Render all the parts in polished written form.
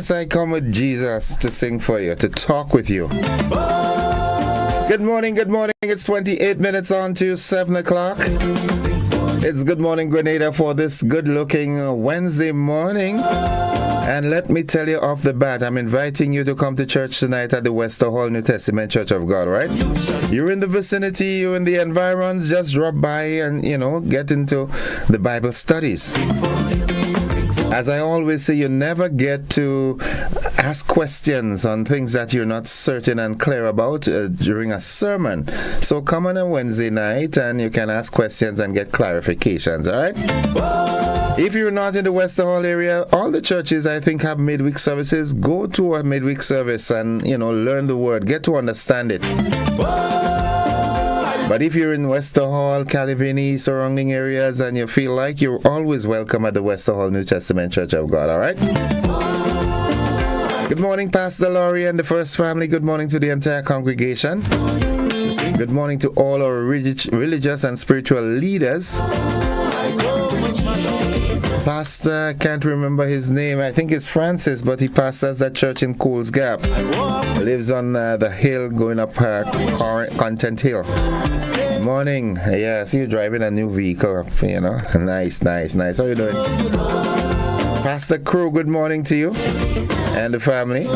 Yes, I come with Jesus to sing for you, to talk with you. Good morning, good morning. It's 28 minutes on to 7 o'clock. It's Good Morning Grenada for this good-looking Wednesday morning. And let me tell you off the bat, I'm inviting you to come to church tonight at the Wester Hall New Testament Church of God, right? You're in the vicinity, you're in the environs, just drop by and, get into the Bible studies. As I always say, you never get to ask questions on things that you're not certain and clear about during a sermon. So come on a Wednesday night and you can ask questions and get clarifications, all right? If you're not in the Wester Hall area, all the churches, I think, have midweek services. Go to a midweek service and, learn the word. Get to understand it. But if you're in Wester Hall, Calavini, surrounding areas, and you feel like, you're always welcome at the Wester Hall New Testament Church of God, all right? Good morning, Pastor Laurie and the First Family. Good morning to the entire congregation. Good morning to all our religious and spiritual leaders. Pastor, can't remember his name. I think it's Francis, but he pastors that church in Coles Gap. Lives on the hill going up Content Hill. Morning. Yeah, I see you driving a new vehicle. Nice. How you doing? Pastor Crew, good morning to you and the family.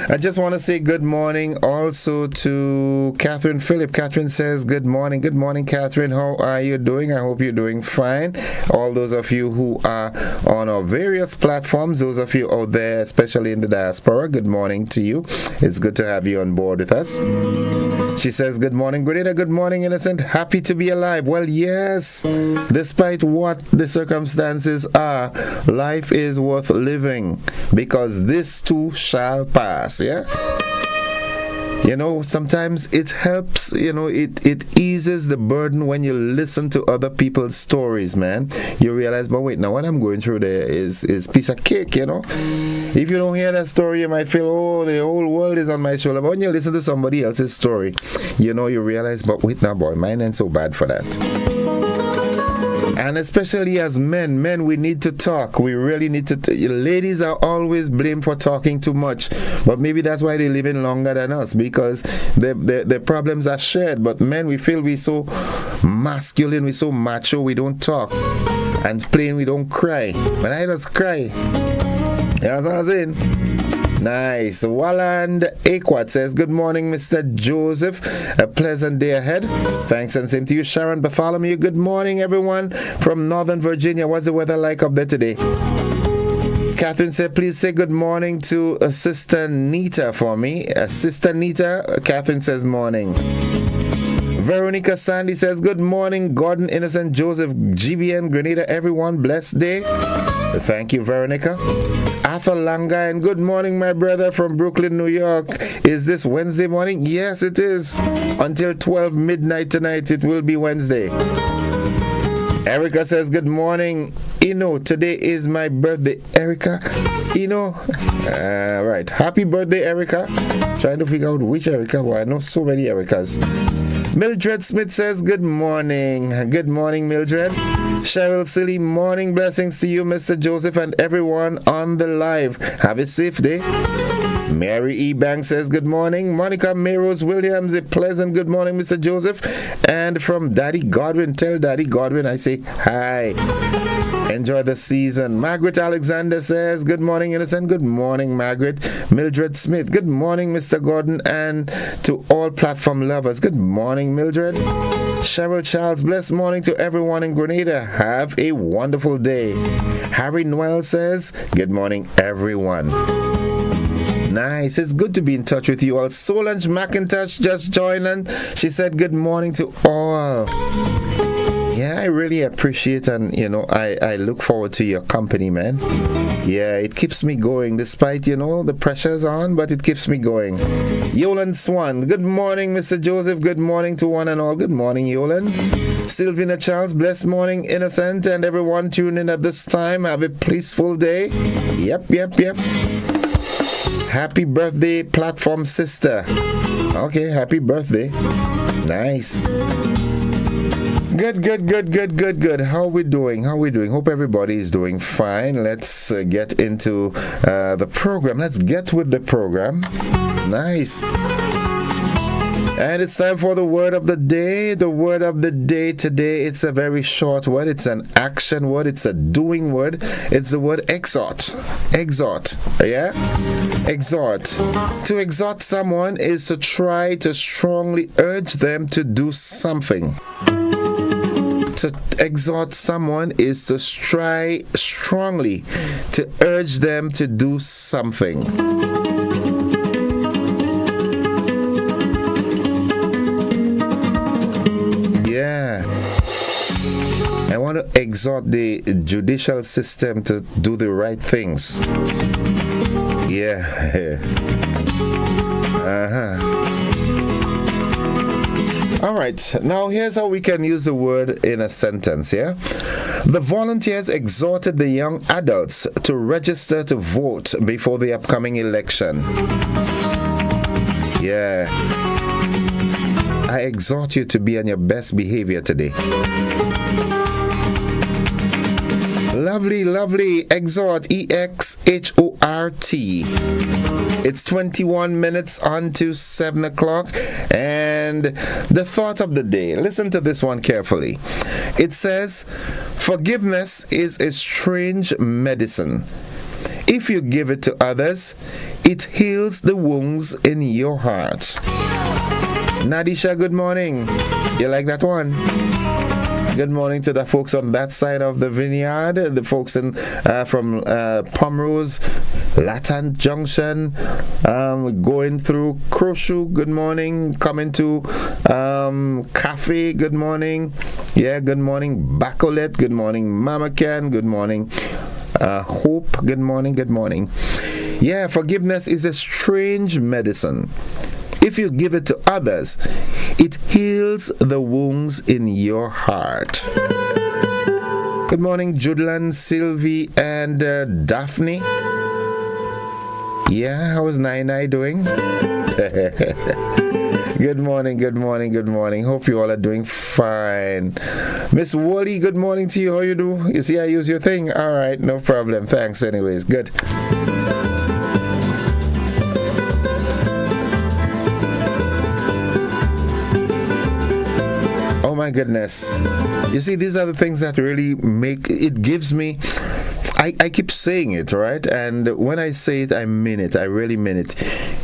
I just want to say good morning also to Catherine Phillip. Catherine says good morning. Good morning, Catherine. How are you doing? I hope you're doing fine. All those of you who are on our various platforms, those of you out there, especially in the diaspora, good morning to you. It's good to have you on board with us. She says, good morning, Grenada. Good morning, Innocent. Happy to be alive. Well, yes, despite what the circumstances are, life is worth living because this too shall pass. Yeah? Sometimes it helps, it eases the burden when you listen to other people's stories, man. You realize, but wait, now what I'm going through there is piece of cake, If you don't hear that story, you might feel, oh, the whole world is on my shoulder. But when you listen to somebody else's story, you realize, but wait now, boy, mine ain't so bad for that. And especially as men, we need to talk. We really need to. Ladies are always blamed for talking too much. But maybe that's why they're living longer than us, because their problems are shared. But men, we feel we're so masculine, we're so macho, we don't talk. And plain, we don't cry. But I just cry. That's what I'm saying. Nice. Walland Aquat says, good morning, Mr. Joseph. A pleasant day ahead. Thanks and same to you, Sharon Bartholomew. Good morning, everyone from Northern Virginia. What's the weather like up there today? Catherine said, please say good morning to Sister Nita for me. Sister Nita, Catherine says morning. Veronica Sandy says, good morning, Gordon, Innocent, Joseph, GBN, Grenada, everyone. Blessed day. Thank you, Veronica. Arthur Langa, and good morning, my brother from Brooklyn, New York. Is this Wednesday morning? Yes, it is. Until 12 midnight tonight, it will be Wednesday. Erica says, good morning, today is my birthday. Erica, right. Happy birthday, Erica. Trying to figure out which Erica. Well, I know so many Ericas. Mildred Smith says, good morning. Good morning, Mildred. Cheryl Silly, morning blessings to you, Mr. Joseph, and everyone on the live. Have a safe day. Mary E. Banks says, good morning. Monica Mayrose Williams, a pleasant good morning, Mr. Joseph. And from Daddy Godwin, tell Daddy Godwin I say hi. Enjoy the season. Margaret Alexander says, good morning, Innocent. Good morning, Margaret. Mildred Smith, good morning, Mr. Gordon, and to all platform lovers. Good morning, Mildred. Cheryl Charles, blessed morning to everyone in Grenada. Have a wonderful day. Harry Noel says, good morning, everyone. Nice. It's good to be in touch with you all. Solange McIntosh just joined in. She said good morning to all. Yeah, I really appreciate and, I look forward to your company, man. Yeah, it keeps me going despite, the pressure's on, but it keeps me going. Yolan Swan, good morning, Mr. Joseph. Good morning to one and all. Good morning, Yolan. Sylvina Charles, blessed morning, Innocent, and everyone tuned in at this time. Have a peaceful day. Yep. Happy birthday, platform sister. Okay, happy birthday. Nice. Good. How we doing? Hope everybody is doing fine. Let's get into the program. Let's get with the program. Nice. And it's time for the word of the day. The word of the day today, it's a very short word. It's an action word. It's a doing word. It's the word exhort. Exhort. Yeah? Exhort. To exhort someone is to try to strongly urge them to do something. To exhort someone is to try strongly to urge them to do something. Yeah. I want to exhort the judicial system to do the right things. Yeah. All right, now here's how we can use the word in a sentence, yeah? The volunteers exhorted the young adults to register to vote before the upcoming election. Yeah. I exhort you to be on your best behavior today. Lovely. Exhort. E-X-H-O-R-T. It's 21 minutes on to 7 o'clock. And the thought of the day. Listen to this one carefully. It says, forgiveness is a strange medicine. If you give it to others, it heals the wounds in your heart. Nadisha, good morning. You like that one? Good morning to the folks on that side of the vineyard, the folks from Pomrose, Latant Junction, going through Croshu, good morning. Coming to Cafe, good morning. Yeah, good morning. Bacolet, good morning. Mama Ken, good morning. Hope, good morning. Yeah, forgiveness is a strange medicine. If you give it to others, it heals the wounds in your heart. Good morning, Judland, Sylvie, and Daphne. Yeah, how is Nai doing? Good morning. Hope you all are doing fine. Miss Wally, good morning to you. How you do? You see I use your thing? All right, no problem. Thanks anyways. Good. Oh my goodness. You see, these are the things that really it gives me, I keep saying it, right? And when I say it, I mean it. I really mean it.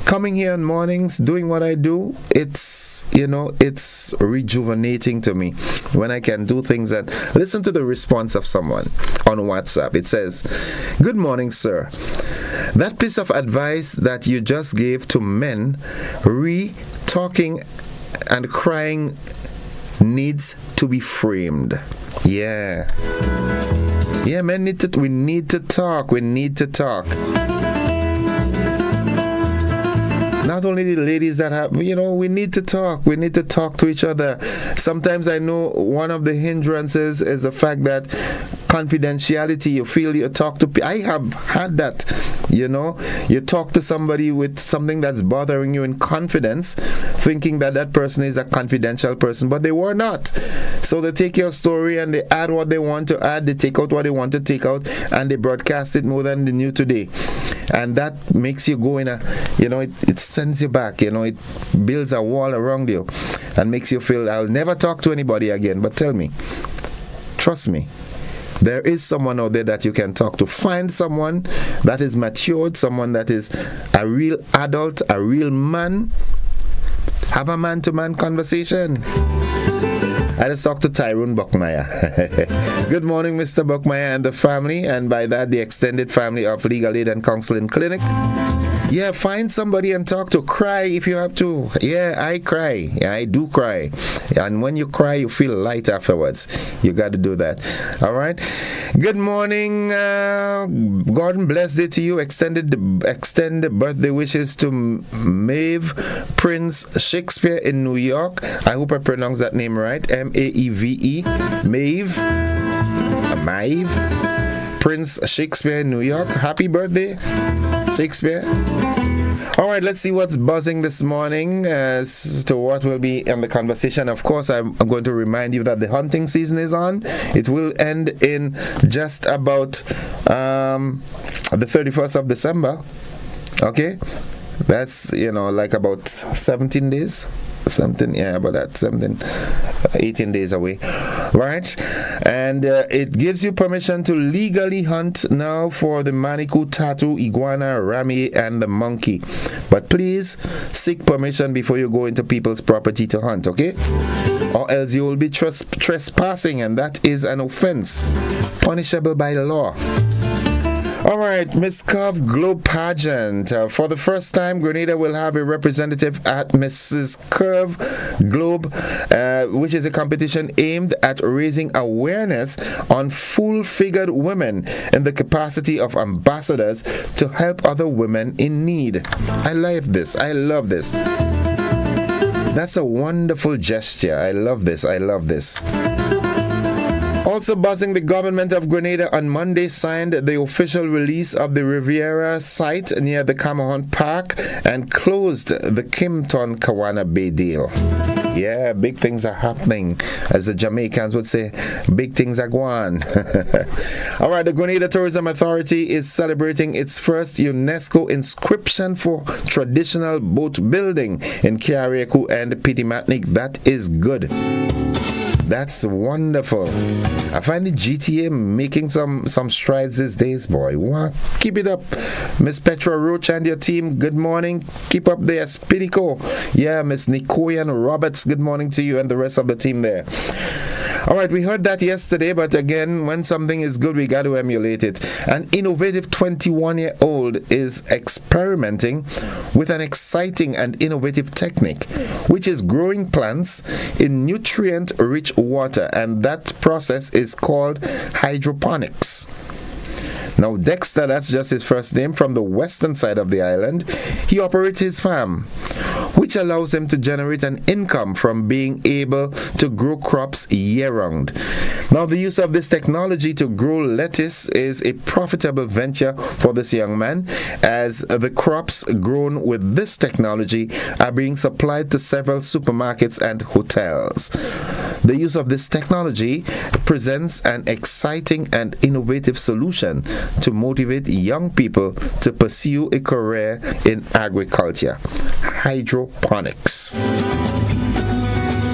Coming here in mornings, doing what I do, it's rejuvenating to me when I can do things and listen to the response of someone on WhatsApp. It says, good morning, sir. That piece of advice that you just gave to men, talking and crying needs to be framed. Yeah, men we need to talk. Not only the ladies that have, we need to talk. We need to talk to each other. Sometimes I know one of the hindrances is the fact that confidentiality, you feel you talk to people. I have had that, you talk to somebody with something that's bothering you in confidence, thinking that person is a confidential person, but they were not. So they take your story and they add what they want to add, they take out what they want to take out, and they broadcast it more than they knew today. And that makes you go in it sends you back, it builds a wall around you and makes you feel, I'll never talk to anybody again. But tell me, trust me, there is someone out there that you can talk to. Find someone that is matured, someone that is a real adult, a real man. Have a man-to-man conversation. I just talked to Tyrone Buckmeyer. Good morning, Mr. Buckmeyer and the family, and by that, the extended family of Legal Aid and Counseling Clinic. Yeah, find somebody and talk to. Cry if you have to. Yeah, I cry. Yeah, I do cry. And when you cry, you feel light afterwards. You got to do that. All right. Good morning. God bless day to you. Extend birthday wishes to Maeve Prince Shakespeare in New York. I hope I pronounced that name right. M-A-E-V-E. Maeve Prince Shakespeare in New York. Happy birthday, Shakespeare. All right, let's see what's buzzing this morning as to what will be in the conversation. Of course, I'm going to remind you that the hunting season is on. It will end in just about the 31st of December. Okay? That's, like about 17 days. About that, 18 days away, right? And it gives you permission to legally hunt now for the manikou, tattoo, iguana, rami, and the monkey. But please seek permission before you go into people's property to hunt, okay? Or else you will be trespassing, and that is an offense, punishable by law. All right, Miss Curve Globe Pageant. For the first time, Grenada will have a representative at Mrs. Curve Globe, which is a competition aimed at raising awareness on full-figured women in the capacity of ambassadors to help other women in need. I love this. That's a wonderful gesture. I love this. Also buzzing, the government of Grenada on Monday signed the official release of the Riviera site near the Camahon Park and closed the Kimpton Kawana Bay deal. Yeah, big things are happening. As the Jamaicans would say, big things are going. All right, the Grenada Tourism Authority is celebrating its first UNESCO inscription for traditional boat building in Kiariaku and Pitimatnik. That is good. That's wonderful. I find the GTA making some strides these days, boy. Wow. Keep it up. Miss Petra Roach and your team, good morning. Keep up there. Spidico. Yeah, Miss Nicoyan Roberts, good morning to you and the rest of the team there. All right, we heard that yesterday, but again, when something is good, we got to emulate it. An innovative 21-year-old is experimenting with an exciting and innovative technique, which is growing plants in nutrient-rich water, and that process is called hydroponics. Now, Dexter, that's just his first name, from the western side of the island, he operates his farm, which allows him to generate an income from being able to grow crops year-round. Now, the use of this technology to grow lettuce is a profitable venture for this young man, as the crops grown with this technology are being supplied to several supermarkets and hotels. The use of this technology presents an exciting and innovative solution to motivate young people to pursue a career in agriculture. Hydroponics.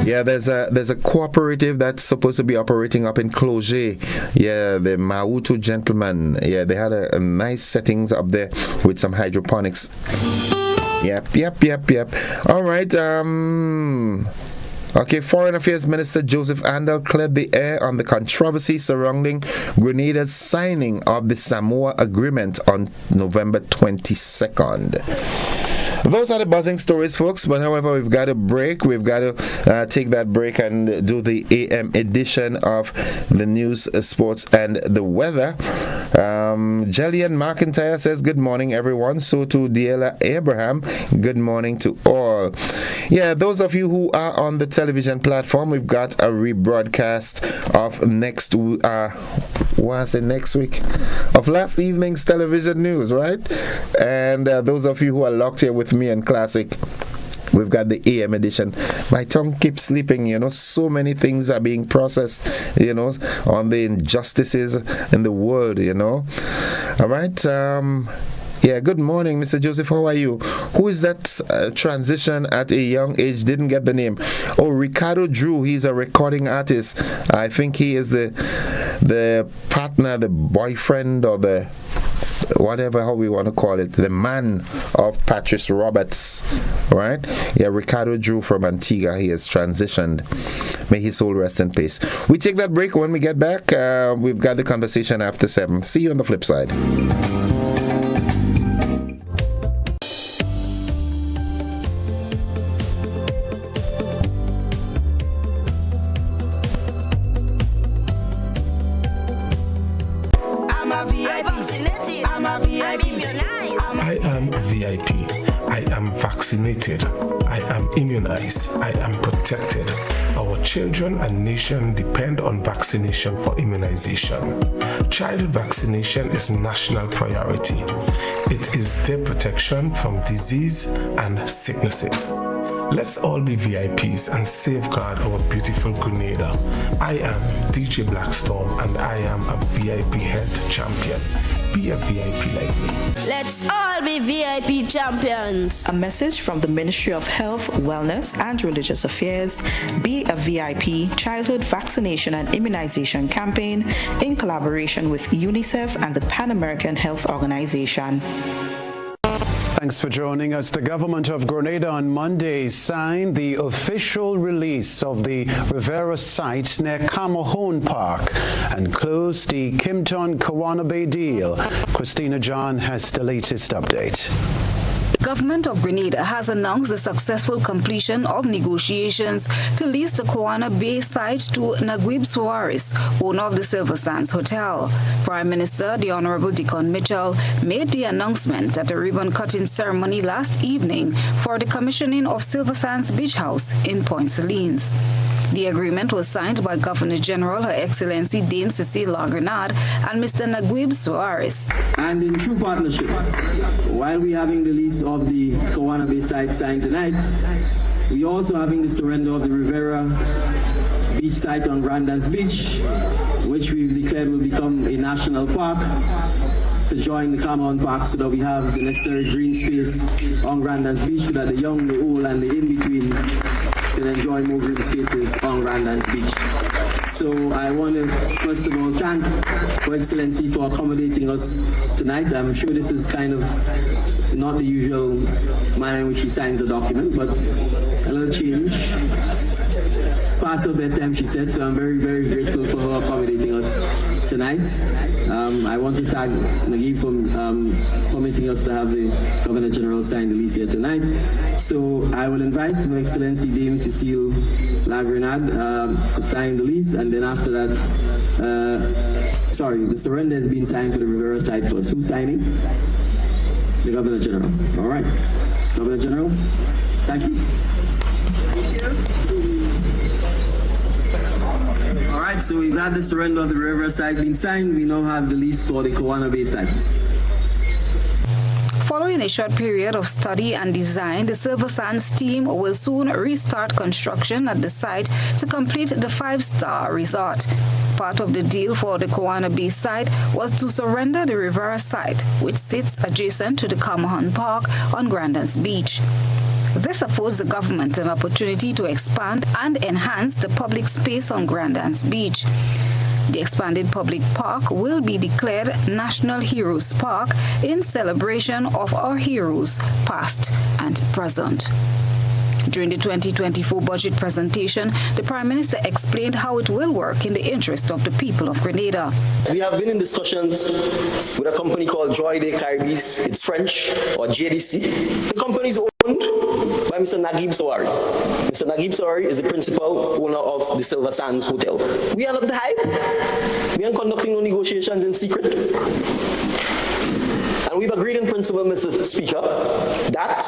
Yeah, there's a cooperative that's supposed to be operating up in Cloget. Yeah, the Mautu gentlemen. Yeah, they had a nice settings up there with some hydroponics. Yep. All right. Okay, Foreign Affairs Minister Joseph Andal cleared the air on the controversy surrounding Grenada's signing of the Samoa Agreement on November 22nd. Those are the buzzing stories, folks. But however, we've got a break. We've got to take that break and do the AM edition of the news, sports, and the weather. Jillian McIntyre says, good morning, everyone. So to Diela Abraham, good morning to all. Yeah, those of you who are on the television platform, we've got a rebroadcast of next week of last evening's television news, right? And those of you who are locked here with me and Classic, we've got the AM edition. My tongue keeps sleeping, so many things are being processed, on the injustices in the world, All right. Yeah, good morning, Mr. Joseph. How are you? Who is that transition at a young age? Didn't get the name. Oh, Ricardo Drew. He's a recording artist. I think he is the partner, the boyfriend, or the whatever, how we want to call it, the man of Patrice Roberts, right? Yeah, Ricardo Drew from Antigua. He has transitioned. May his soul rest in peace. We take that break. When we get back, we've got the conversation after 7. See you on the flip side. I am vaccinated. I am immunized. I am protected. Our Children and nation depend on vaccination for immunization. Childhood vaccination is national priority. It is their protection from disease and sicknesses. Let's all be VIPs and safeguard our beautiful Grenada. I am DJ Blackstorm and I am a VIP health champion. Be a VIP like me. Let's all be VIP champions. A message from the Ministry of Health, Wellness and Religious Affairs. Be a VIP Childhood Vaccination and Immunization Campaign in collaboration with UNICEF and the Pan American Health Organization. Thanks for joining us. The government of Grenada on Monday signed the official release of the Rivera site near Camahone Park and closed the Kimpton-Kawana Bay deal. Christina John has the latest update. The government of Grenada has announced the successful completion of negotiations to lease the Kawana Bay site to Naguib Suarez, owner of the Silver Sands Hotel. Prime Minister, the Honorable Deacon Mitchell, made the announcement at a ribbon-cutting ceremony last evening for the commissioning of Silver Sands Beach House in Point Salines. The agreement was signed by Governor General Her Excellency Dame Cecile Grenada and Mr. Naguib Suarez. And in true partnership, while we're having the lease of the Kawana Bay site signed tonight, we're also having the surrender of the Rivera beach site on Grandans Beach, which we've declared will become a national park to join the Camahone Park so that we have the necessary green space on Grandans Beach so that the young, the old, and the in-between can enjoy more green spaces on Grandans Beach. So I want to first of all thank Her Excellency for accommodating us tonight. I'm sure this is kind of not the usual manner in which she signs a document, but a little change. Past her bedtime, she said, so I'm very, very grateful for her accommodating us tonight. I want to thank Naguib for permitting us to have the Governor General sign the lease here tonight. So I will invite Her Excellency Dame Cecile Grenada to sign the lease, and then after that, the surrender has been signed for the Rivera site first. Who's signing? The Governor General. All right. Governor General, thank you. All right, so we've had the surrender of the Rivera site being signed. We now have the lease for the Kawana Bay site. Following a short period of study and design, the Silver Sands team will soon restart construction at the site to complete the 5-star resort. Part of the deal for the Kawana Bay site was to surrender the Rivera site, which sits adjacent to the Camahone Park on Grandans Beach. This affords the government an opportunity to expand and enhance the public space on Grandans Beach. The expanded public park will be declared National Heroes Park in celebration of our heroes, past and present. During the 2024 budget presentation, the Prime Minister explained how it will work in the interest of the people of Grenada. We have been in discussions with a company called Joy des Caribbees. It's French, or JDC. The company is owned by Mr. Naguib Suarez. Mr. Naguib Suarez is the principal owner of the Silver Sands Hotel. We are not the hype. We are conducting no negotiations in secret. And we've agreed in principle, Mr. Speaker, that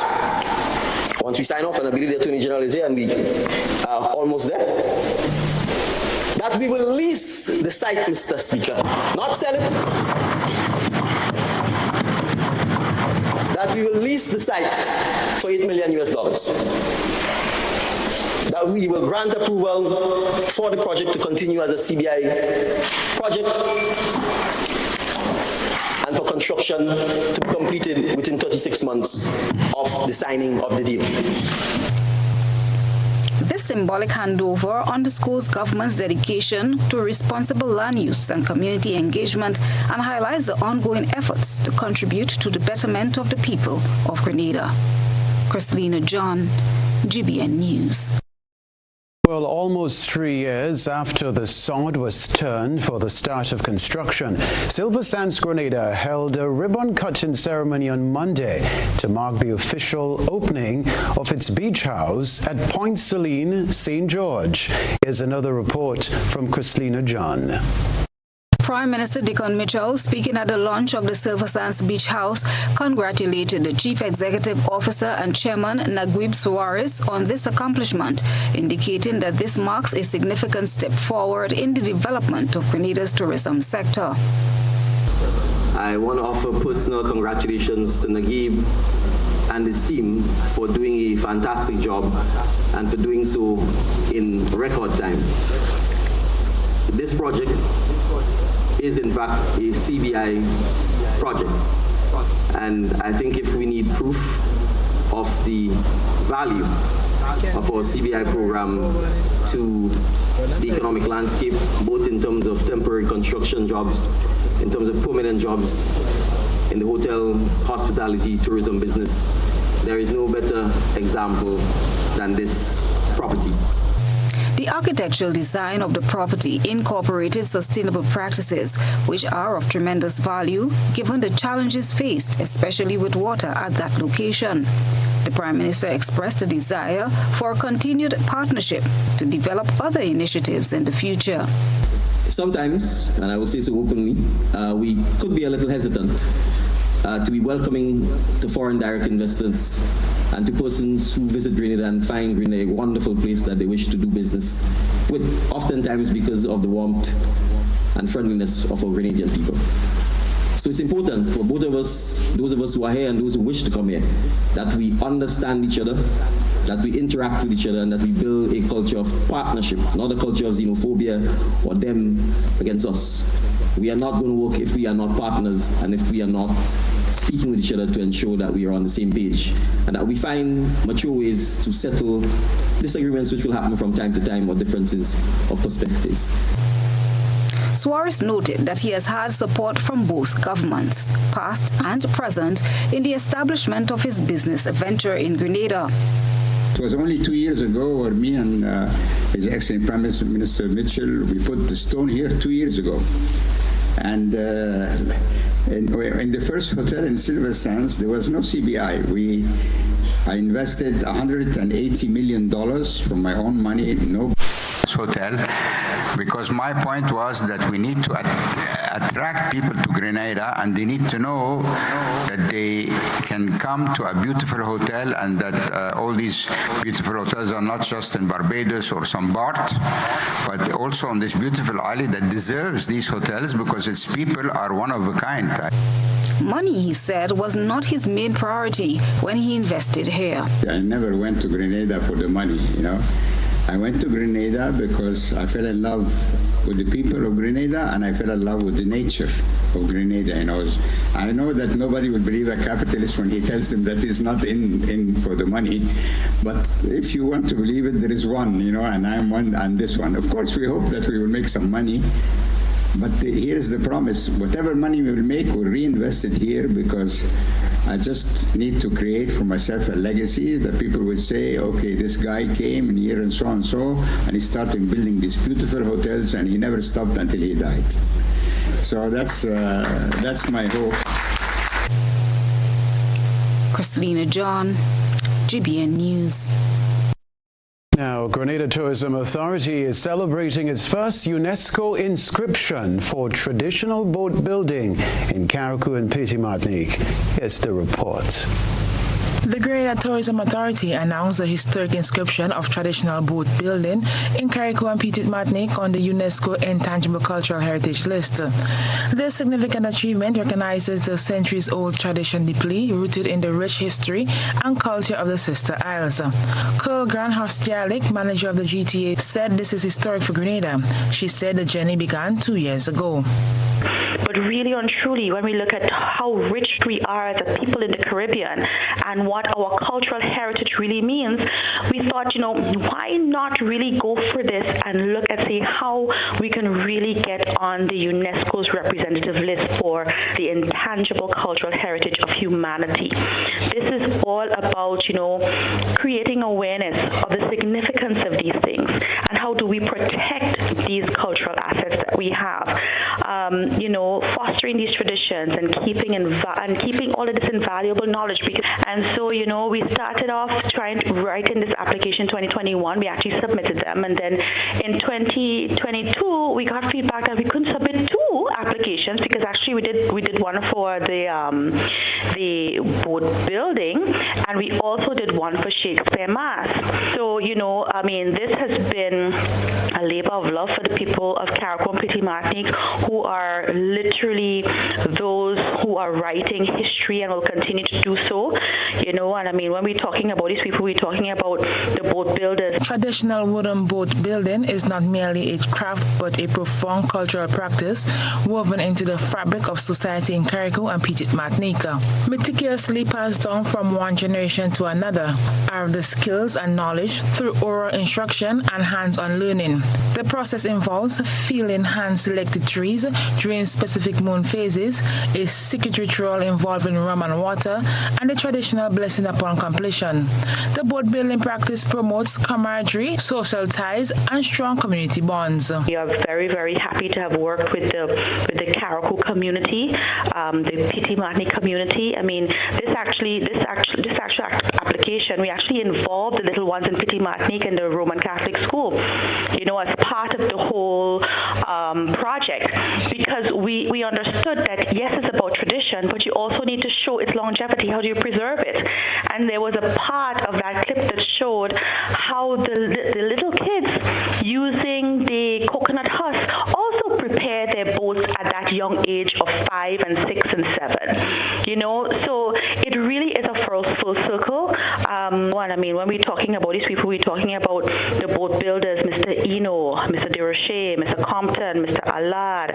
once we sign off, and I believe the Attorney General is here and we are almost there, that we will lease the site, Mr. Speaker, not sell it. That we will lease the site for $8 million. That we will grant approval for the project to continue as a CBI project, and for construction to be completed within 36 months of the signing of the deal. This symbolic handover underscores government's dedication to responsible land use and community engagement and highlights the ongoing efforts to contribute to the betterment of the people of Grenada. Christina John, GBN News. Well, almost 3 years after the sod was turned for the start of construction, Silver Sands Grenada held a ribbon-cutting ceremony on Monday to mark the official opening of its beach house at Point Salines, St. George. Here's another report from Christina John. Prime Minister Dickon Mitchell, speaking at the launch of the Silver Sands Beach House, congratulated the Chief Executive Officer and Chairman Naguib Suarez on this accomplishment, indicating that this marks a significant step forward in the development of Grenada's tourism sector. I want to offer personal congratulations to Naguib and his team for doing a fantastic job and for doing so in record time. This project is in fact a CBI project, and I think if we need proof of the value of our CBI program to the economic landscape, both in terms of temporary construction jobs, in terms of permanent jobs in the hotel, hospitality, tourism business, there is no better example than this property. The architectural design of the property incorporated sustainable practices, which are of tremendous value given the challenges faced, especially with water at that location. The Prime Minister expressed a desire for a continued partnership to develop other initiatives in the future. Sometimes, and I will say so openly, we could be a little hesitant to be welcoming to foreign direct investors and to persons who visit Grenada and find Grenada a wonderful place that they wish to do business with, oftentimes because of the warmth and friendliness of our Grenadian people. So it's important for both of us, those of us who are here and those who wish to come here, that we understand each other, that we interact with each other, and that we build a culture of partnership, not a culture of xenophobia or them against us. We are not going to work if we are not partners and if we are not speaking with each other to ensure that we are on the same page and that we find mature ways to settle disagreements which will happen from time to time or differences of perspectives. Suarez noted that he has had support from both governments, past and present, in the establishment of his business venture in Grenada. It was only 2 years ago where me and His Excellency Prime Minister Mitchell, we put the stone here 2 years ago. And in the first hotel in Silver Sands, there was no CBI. I invested $180 million from my own money, no hotel, because my point was that we need to attract people to Grenada, and they need to know that they can come to a beautiful hotel, and that all these beautiful hotels are not just in Barbados or St. Bart, but also on this beautiful island that deserves these hotels because its people are one of a kind. Money, he said, was not his main priority when he invested here. I never went to Grenada for the money, you know. I went to Grenada because I fell in love with the people of Grenada, and I fell in love with the nature of Grenada. You know, I know that nobody will believe a capitalist when he tells them that he's not in for the money, but if you want to believe it, there is one, you know, and I'm one, and this one. Of course, we hope that we will make some money, but here's the promise: whatever money we will make, we'll reinvest it here, because I just need to create for myself a legacy that people will say, okay, this guy came in here and so, and he started building these beautiful hotels, and he never stopped until he died. So that's my hope. Christina John, GBN News. Now, Grenada Tourism Authority is celebrating its first UNESCO inscription for traditional boat building in Carriacou and Petite Martinique. Here's the report. The Grenada Tourism Authority announced the historic inscription of traditional boat building in Carriacou and Petite Martinique on the UNESCO Intangible Cultural Heritage List. This significant achievement recognizes the centuries-old tradition deeply rooted in the rich history and culture of the sister isles. Curl Grant-Hostialik, manager of the GTA, said this is historic for Grenada. She said the journey began 2 years ago. But really and truly, when we look at how rich we are as a people in the Caribbean and what our cultural heritage really means, we thought, why not really go for this and look and see how we can really get on the UNESCO's representative list for the intangible cultural heritage of humanity. This is all about, creating awareness of the significance of these things and how do we protect these cultural assets that we have. Fostering these traditions and keeping all of this invaluable knowledge. And so, we started off trying to write in this application 2021. We actually submitted them, and then in 2022 we got feedback that we couldn't submit 2 applications, because actually we did one for the boat building, and we also did one for Shakespeare Mass. So, this has been a labor of love for the people of Carriacou and Petite Martinique, who are literally those who are writing history and will continue to do so. When we're talking about these people, we're talking about the boat builders. Traditional wooden boat building is not merely a craft but a profound cultural practice woven into the fabric of society in Carriacou and Petite Martinique. Meticulously passed down from one generation to another are the skills and knowledge through oral instruction and hands-on learning. The process involves feeling hand-selected trees during specific moon phases, a secret ritual involving rum and water, and the traditional blessing upon completion. The boat building practice promotes camaraderie, social ties, and strong community bonds. We are very, very happy to have worked with the Carriacou community, the Petite Martinique community. This actual application, we actually involved the little ones in Petite Martinique in the Roman Catholic school, as part of the whole project, because we understood that yes, it's about tradition, but you also need to show its longevity. How do you preserve it? And there was a part of that clip that showed how the little kids using the coconut husk also prepare their boats at that young age of 5 and 6 and 7. So it really is a full circle. When we're talking about these people, we're talking about the boat builders, Mr. Eno, Mr. DeRoche, Mr. Compton, Mr. Allard,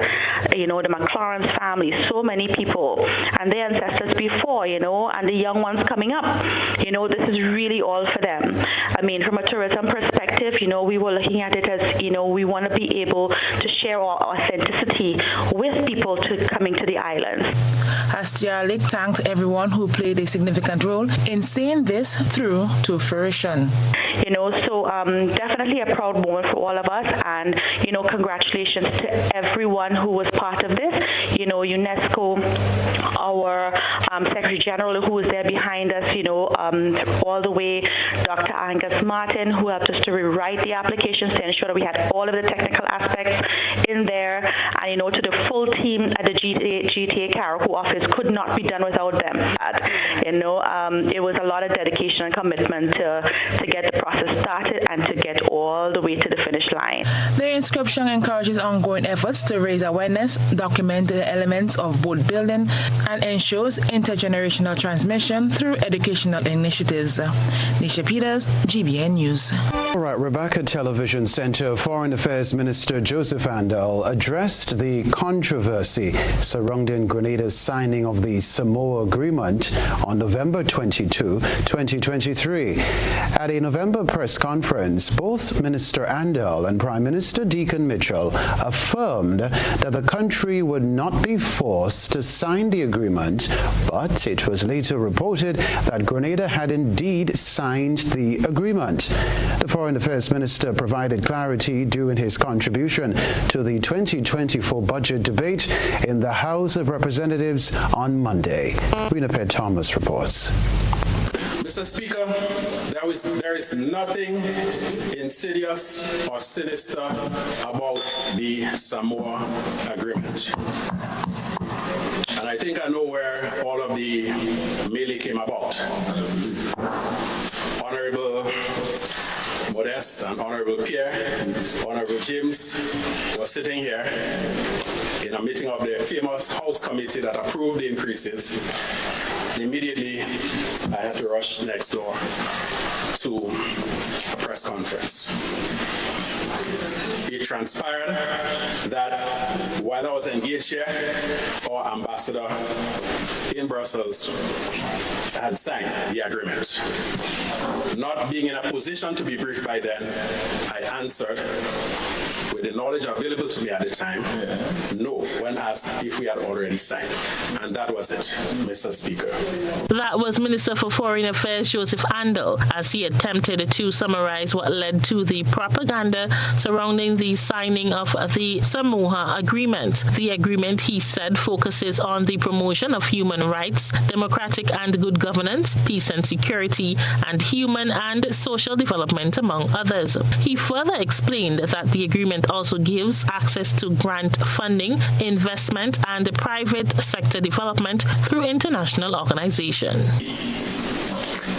the McLaurin's family, so many people, and their ancestors before, and the young ones coming up. This is really all for them. From a tourism perspective, we were looking at it as, we want to be able to share our authenticity with people coming to the islands. Astialik thanked everyone who played a significant role in seeing this through to fruition. So definitely a proud moment for all of us, and congratulations to everyone who was part of this. UNESCO, our Secretary General who was there behind us, all the way, Dr. Angus Martin, who helped us to rewrite the applications to ensure that we had all of the technical aspects in there, and to the full team at the GTA Carriacou office, could not be done without them. It was a lot of dedication and commitment to get the process started and to get all the way to the finish line. The inscription encourages ongoing efforts to raise awareness, document the elements of boat building, and ensures intergenerational transmission through educational initiatives. Nisha Peters, GBN News. All right, Rebecca Television Center Foreign Affairs Minister Joseph Andal addressed the controversy surrounding Grenada's signing of the Samoa Agreement on November 22, 2023. At a November press conference, both Minister Andal and Prime Minister Deacon Mitchell affirmed that the country would not be forced to sign the agreement, but it was later reported that Grenada had indeed signed the agreement. The Foreign Affairs Minister provided clarity during his contribution to the 2024 budget debate in the House of Representatives on Monday. Renaped Thomas reports. Mr. Speaker, there is nothing insidious or sinister about the Samoa Agreement. And I think I know where all of the melee came about. Honorable Modeste and Honorable Pierre, Honorable James were sitting here in a meeting of the famous House Committee that approved the increases. And immediately, I had to rush next door to a press conference. It transpired that while I was engaged here, our ambassador in Brussels had signed the agreement. Not being in a position to be briefed by then, I answered with the knowledge available to me at the time, no, when asked if we had already signed. And that was it, Mr. Speaker. That was Minister for Foreign Affairs Joseph Andal as he attempted to summarize what led to the propaganda surrounding the signing of the Samoa Agreement. The agreement, he said, focuses on the promotion of human rights, democratic and good governance, peace and security, and human and social development, among others. He further explained that the agreement agreement also gives access to grant funding, investment, and private sector development through international organizations.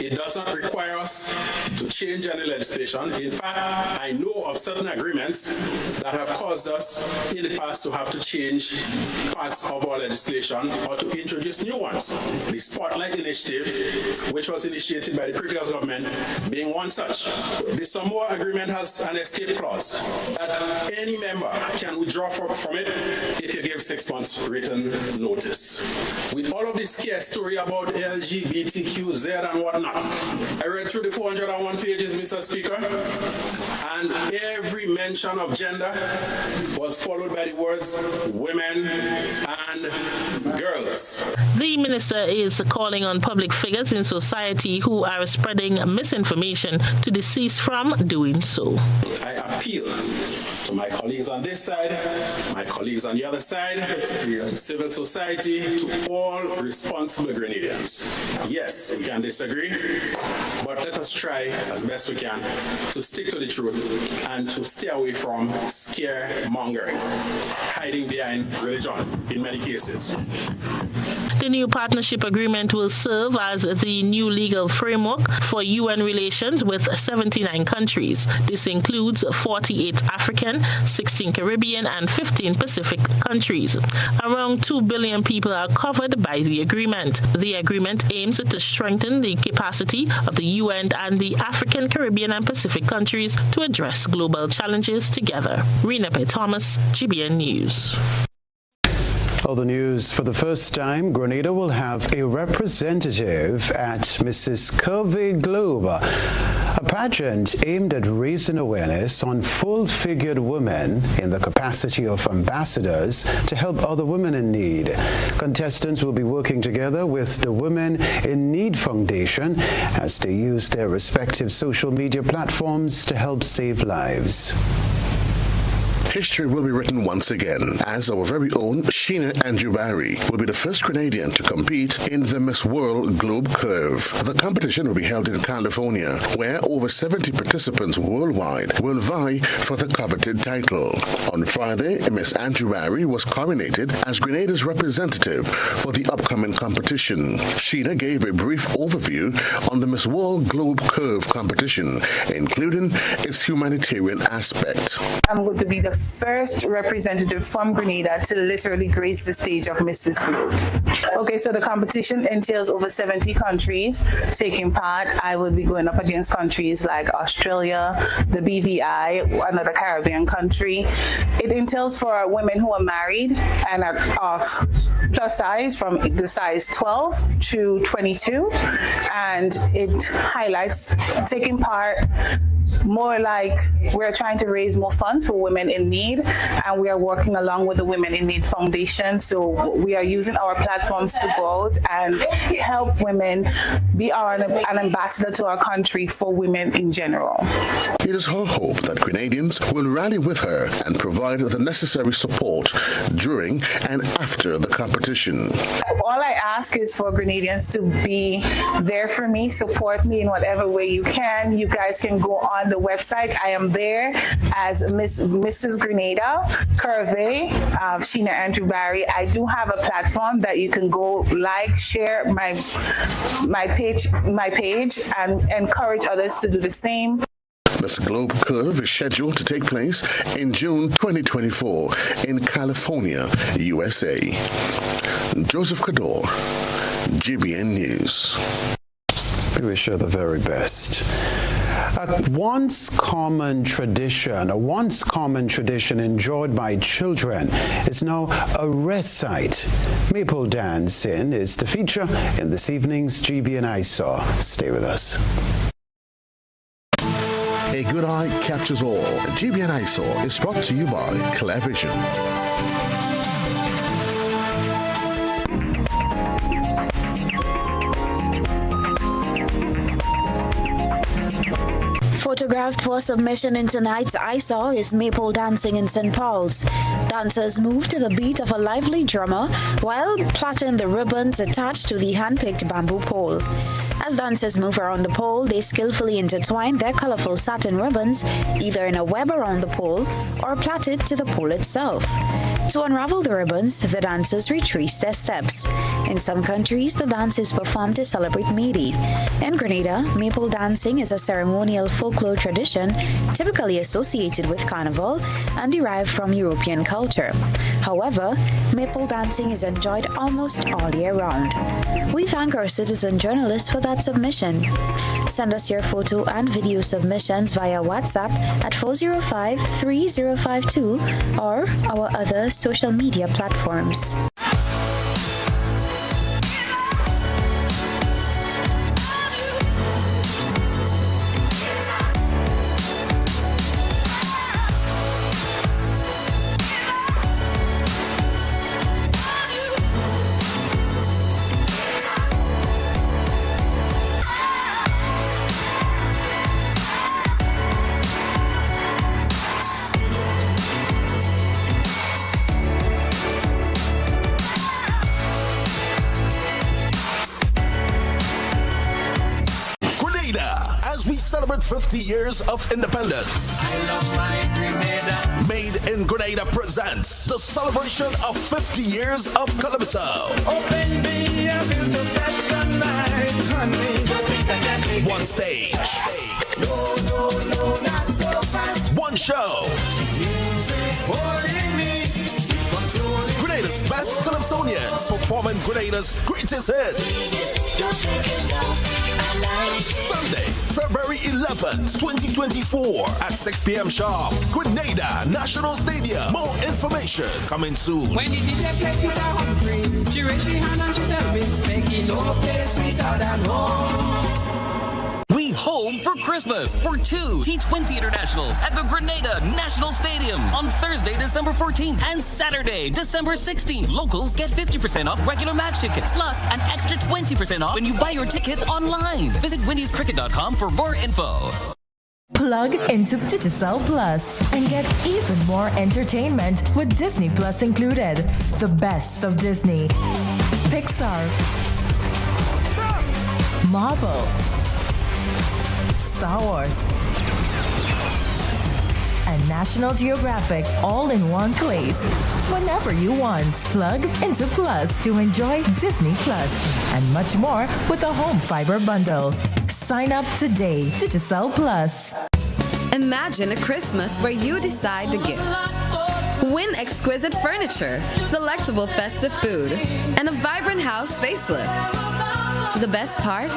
It does not require us to change any legislation. In fact, I know of certain agreements that have caused us in the past to have to change parts of our legislation or to introduce new ones. The Spotlight Initiative, which was initiated by the previous government, being one such. The Samoa Agreement has an escape clause that any member can withdraw from it if you give 6 months written notice. With all of this scare story about LGBTQZ and whatnot, I read through the 401 pages, Mr. Speaker, and every mention of gender was followed by the words women and girls. The minister is calling on public figures in society who are spreading misinformation to desist from doing so. I appeal to my colleagues on this side, my colleagues on the other side, civil society, to all responsible Grenadians. Yes, we can disagree, but let us try as best we can to stick to the truth and to stay away from scaremongering, hiding behind religion in many cases. The new partnership agreement will serve as the new legal framework for UN relations with 79 countries. This includes 48 African, 16 Caribbean, and 15 Pacific countries. Around 2 billion people are covered by the agreement. The agreement aims to strengthen the capacity of the UN and the African, Caribbean, and Pacific countries to address global challenges together. Rena P. Thomas, GBN News. Other news, for the first time, Grenada will have a representative at Mrs. Curvy Globe, a pageant aimed at raising awareness on full-figured women in the capacity of ambassadors to help other women in need. Contestants will be working together with the Women in Need Foundation as they use their respective social media platforms to help save lives. History will be written once again, as our very own Sheena Andrew-Barry will be the first Grenadian to compete in the Miss World Globe Curve. The competition will be held in California, where over 70 participants worldwide will vie for the coveted title. On Friday, Miss Andrew-Barry was coronated as Grenada's representative for the upcoming competition. Sheena gave a brief overview on the Miss World Globe Curve competition, including its humanitarian aspect. I'm going to be the first representative from Grenada to literally grace the stage of Mrs. Globe. Okay, so the competition entails over 70 countries taking part. I will be going up against countries like Australia, the BVI, another Caribbean country. It entails for women who are married and are of plus size from the size 12 to 22, and it highlights taking part more like we're trying to raise more funds for women in need, and we are working along with the Women in Need Foundation. So we are using our platforms to go out and help women be an ambassador to our country for women in general. It is her hope that Grenadians will rally with her and provide the necessary support during and after the competition. All I ask is for Grenadians to be there for me, support me in whatever way you can. You guys can go on the website. I am there as Mrs. Grenada, Curvy, Sheena Andrew-Barry. I do have a platform that you can go like, share my page, and encourage others to do the same. This Globe Curve is scheduled to take place in June 2024 in California, USA. Joseph Cador, GBN News. We wish her the very best. A once common tradition enjoyed by children is now a rare sight. Maple dancing is the feature in this evening's GBN ISAW. Stay with us. A good eye captures all. GBN ISAW is brought to you by Clairvision. Photographed for submission in tonight's ISAW is Maple Dancing in St. Paul's. Dancers move to the beat of a lively drummer while plaiting the ribbons attached to the hand-picked bamboo pole. As dancers move around the pole, they skillfully intertwine their colorful satin ribbons either in a web around the pole or plaited to the pole itself. To unravel the ribbons, the dancers retrace their steps. In some countries, the dance is performed to celebrate May Day. In Grenada, maple dancing is a ceremonial folklore tradition typically associated with Carnival and derived from European culture. However, maple dancing is enjoyed almost all year round. We thank our citizen journalists for that submission. Send us your photo and video submissions via WhatsApp at 405-3052 or our other social media platforms. As we celebrate 50 years of independence, Made in Grenada presents the celebration of 50 years of Calypso. One stage, one show, Grenada's best Calypsonians performing Grenada's greatest hits. Sunday, February 11th, 2024 at 6 p.m. sharp, Grenada National Stadium. More information coming soon. When the DJ play Peter Humphrey, she raise her hand and she tell me, making no play sweeter than home. We home for Christmas for 2 T20 internationals at the Grenada National Stadium on Thursday, December 14th and Saturday, December 16th. Locals get 50% off regular match tickets, plus an extra 20% off when you buy your tickets online. Visit windiescricket.com for more info. Plug into Digicel Plus and get even more entertainment with Disney Plus included. The best of Disney, Pixar, Marvel, Star Wars, and National Geographic all in one place. Whenever you want, plug into Plus to enjoy Disney Plus and much more with a home fiber bundle. Sign up today. Digicel Plus. Imagine a Christmas where you decide the gifts. Win exquisite furniture, delectable festive food, and a vibrant house facelift. The best part?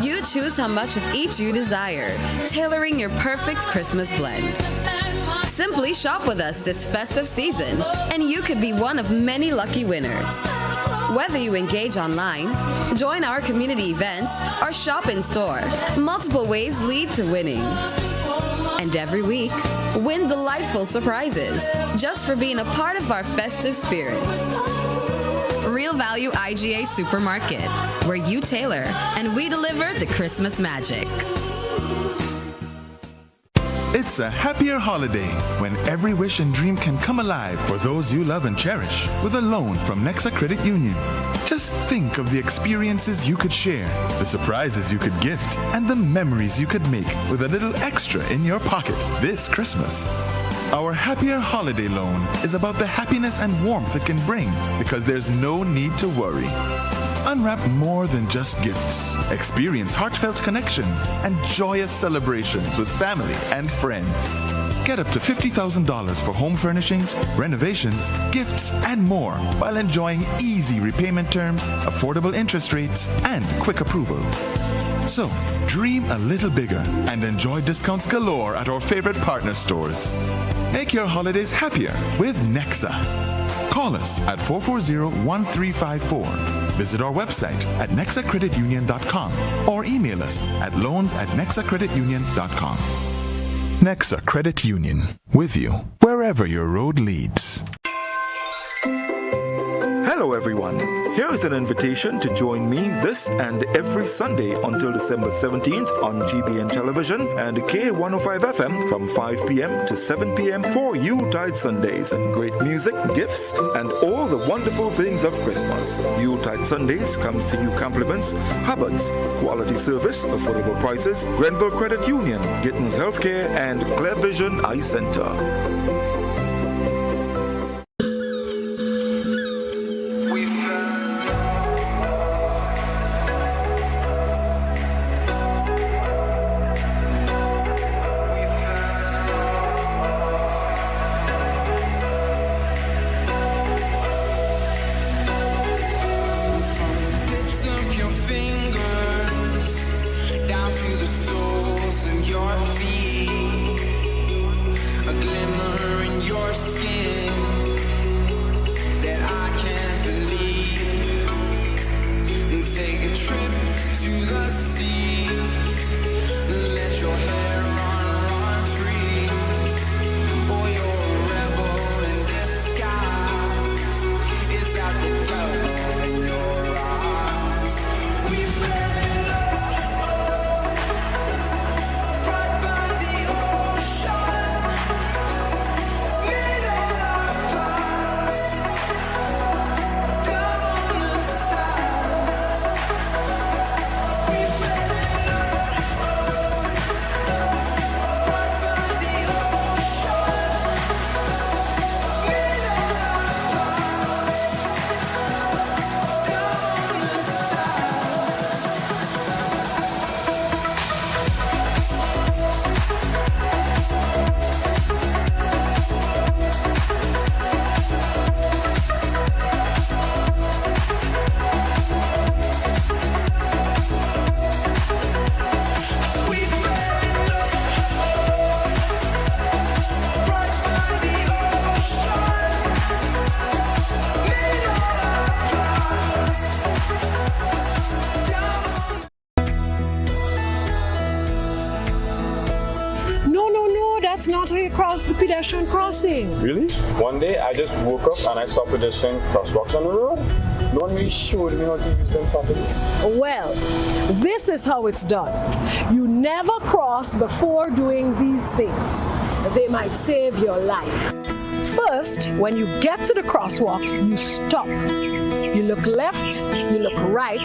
You choose how much of each you desire, tailoring your perfect Christmas blend. Simply shop with us this festive season, and you could be one of many lucky winners. Whether you engage online, join our community events, or shop in store, multiple ways lead to winning. And every week, win delightful surprises just for being a part of our festive spirit. Real Value IGA Supermarket, where you tailor and we deliver the Christmas magic. It's a happier holiday when every wish and dream can come alive for those you love and cherish with a loan from Nexa Credit Union. Just think of the experiences you could share, the surprises you could gift, and the memories you could make with a little extra in your pocket this Christmas. Our Happier Holiday Loan is about the happiness and warmth it can bring because there's no need to worry. Unwrap more than just gifts. Experience heartfelt connections and joyous celebrations with family and friends. Get up to $50,000 for home furnishings, renovations, gifts, and more while enjoying easy repayment terms, affordable interest rates, and quick approvals. So, dream a little bigger and enjoy discounts galore at our favorite partner stores. Make your holidays happier with Nexa. Call us at 440-1354. Visit our website at nexacreditunion.com or email us at loans@nexacreditunion.com. Nexa Credit Union, with you wherever your road leads. Hello everyone. Here is an invitation to join me this and every Sunday until December 17th on GBN Television and K105 FM from 5 p.m. to 7 p.m. for Yuletide Sundays. Great music, gifts, and all the wonderful things of Christmas. Yuletide Sundays comes to you compliments Hubbard's, quality service, affordable prices, Grenville Credit Union, Gittins Healthcare, and Clear Vision Eye Center. That's not how you cross the pedestrian crossing. Really? One day I just woke up and I saw pedestrian crosswalks on the road. No one really showed me how to use them properly. Well, this is how it's done. You never cross before doing these things. They might save your life. First, when you get to the crosswalk, you stop. You look left, you look right.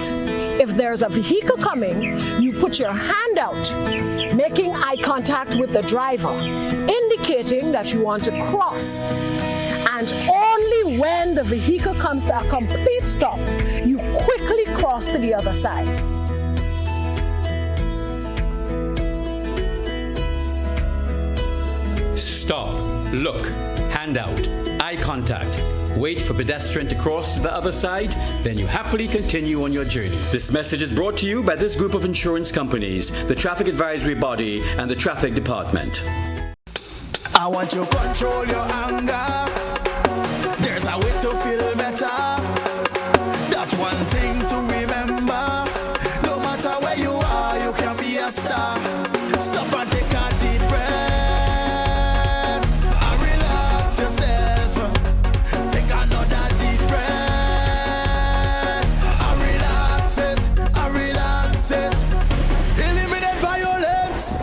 If there's a vehicle coming, you put your hand out, making eye contact with the driver, indicating that you want to cross. And only when the vehicle comes to a complete stop, you quickly cross to the other side. Stop, look, hand out, eye contact. Wait for pedestrian to cross to the other side, then you happily continue on your journey. This message is brought to you by this group of insurance companies, the Traffic Advisory Body, and the Traffic Department. I want to control your anger. There's a way to feel better. That's one thing to remember. No matter where you are, you can be a star. Stop and take a deep breath and relax yourself. Take another deep breath and relax it, and relax it. Eliminate violence.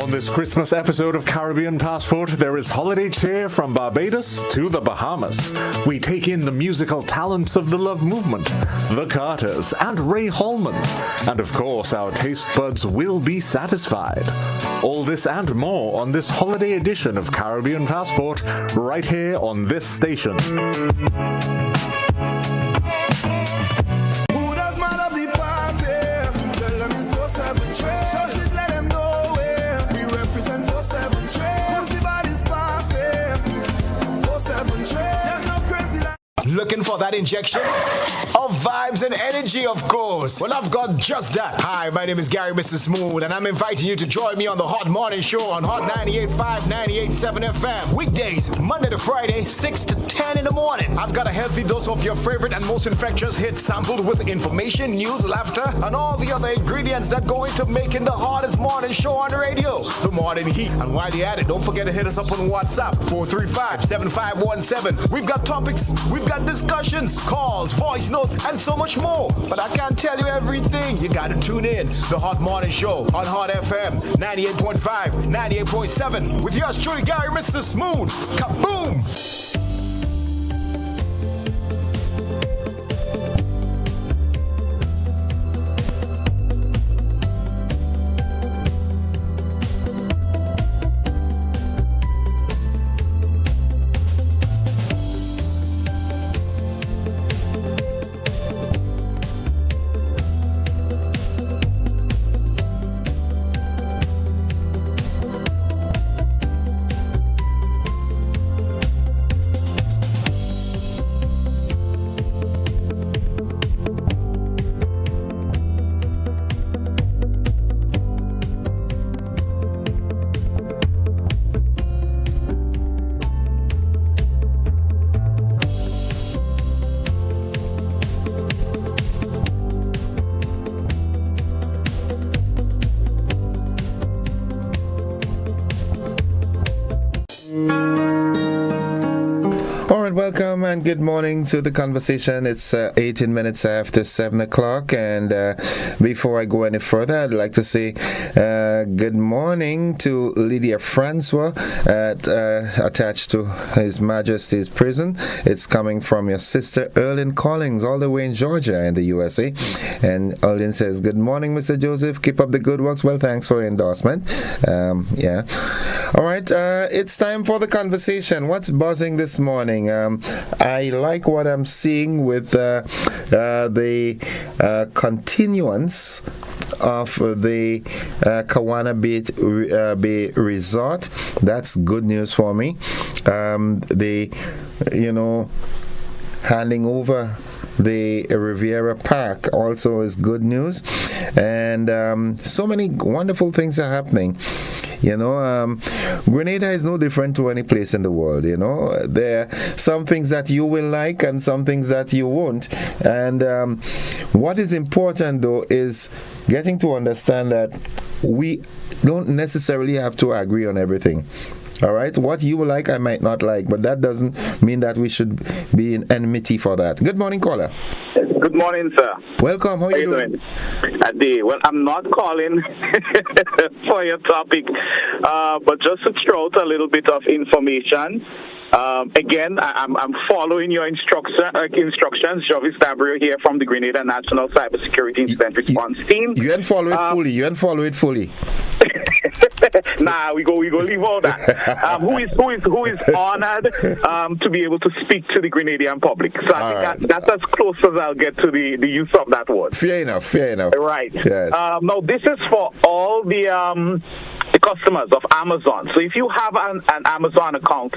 On this Christmas episode of Caribbean Passport, there is holiday cheer from Barbados to the Bahamas. We take in the musical talents of the Love Movement, the Carters, and Ray Holman. And of course, our taste buds will be satisfied. All this and more on this holiday edition of Caribbean Passport, right here on this station. Who does man of the party? looking for that injection of vibes and energy, of course? Well, I've got just that. Hi, my name is Gary, Mr. Smooth, and I'm inviting you to join me on the Hot Morning Show on Hot 98.5, 98.7 FM. Weekdays, Monday to Friday, 6 to 10 in the morning. I've got a healthy dose of your favorite and most infectious hits sampled with information, news, laughter, and all the other ingredients that go into making the hottest morning show on the radio. The Morning Heat. And while you're at it, don't forget to hit us up on WhatsApp, 435-7517. We've got topics, we've got discussions, calls, voice notes, and so much more. But I can't tell you everything. You gotta tune in. The Hot Morning Show on Hot FM 98.5, 98.7 with yours truly, Gary, Mr. Smooth. Kaboom! Welcome and good morning to the conversation. It's 18 minutes after 7 o'clock, and before I go any further, I'd like to say good morning to Lydia Francois attached to His Majesty's Prison. It's coming from your sister Erlyn Collins, all the way in Georgia in the USA. And Erlyn says, good morning, Mr. Joseph. Keep up the good works. Well, thanks for your endorsement. Yeah. All right. It's time for the conversation. What's buzzing this morning? I like what I'm seeing with the continuance of the Kawana Bay Resort. That's good news for me. Handing over the Riviera Park also is good news, and so many wonderful things are happening. Grenada is no different to any place in the world. There are some things that you will like and some things that you won't. And what is important, though, is getting to understand that we don't necessarily have to agree on everything. All right, what you like, I might not like, but that doesn't mean that we should be in enmity for that. Good morning, caller. Good morning, sir. Welcome. How are you doing? Well, I'm not calling for your topic, but just to throw out a little bit of information. Again, I'm following your instructions. Jarvis Dabrio here from the Grenada National Cybersecurity Incident Response Team. You didn't follow it fully. Nah, we go leave all that. Who is honored to be able to speak to the Grenadian public. So I think that's as close as I'll get to the use of that word. Fair enough. Right. Yes. Now this is for all the customers of Amazon. So if you have an Amazon account,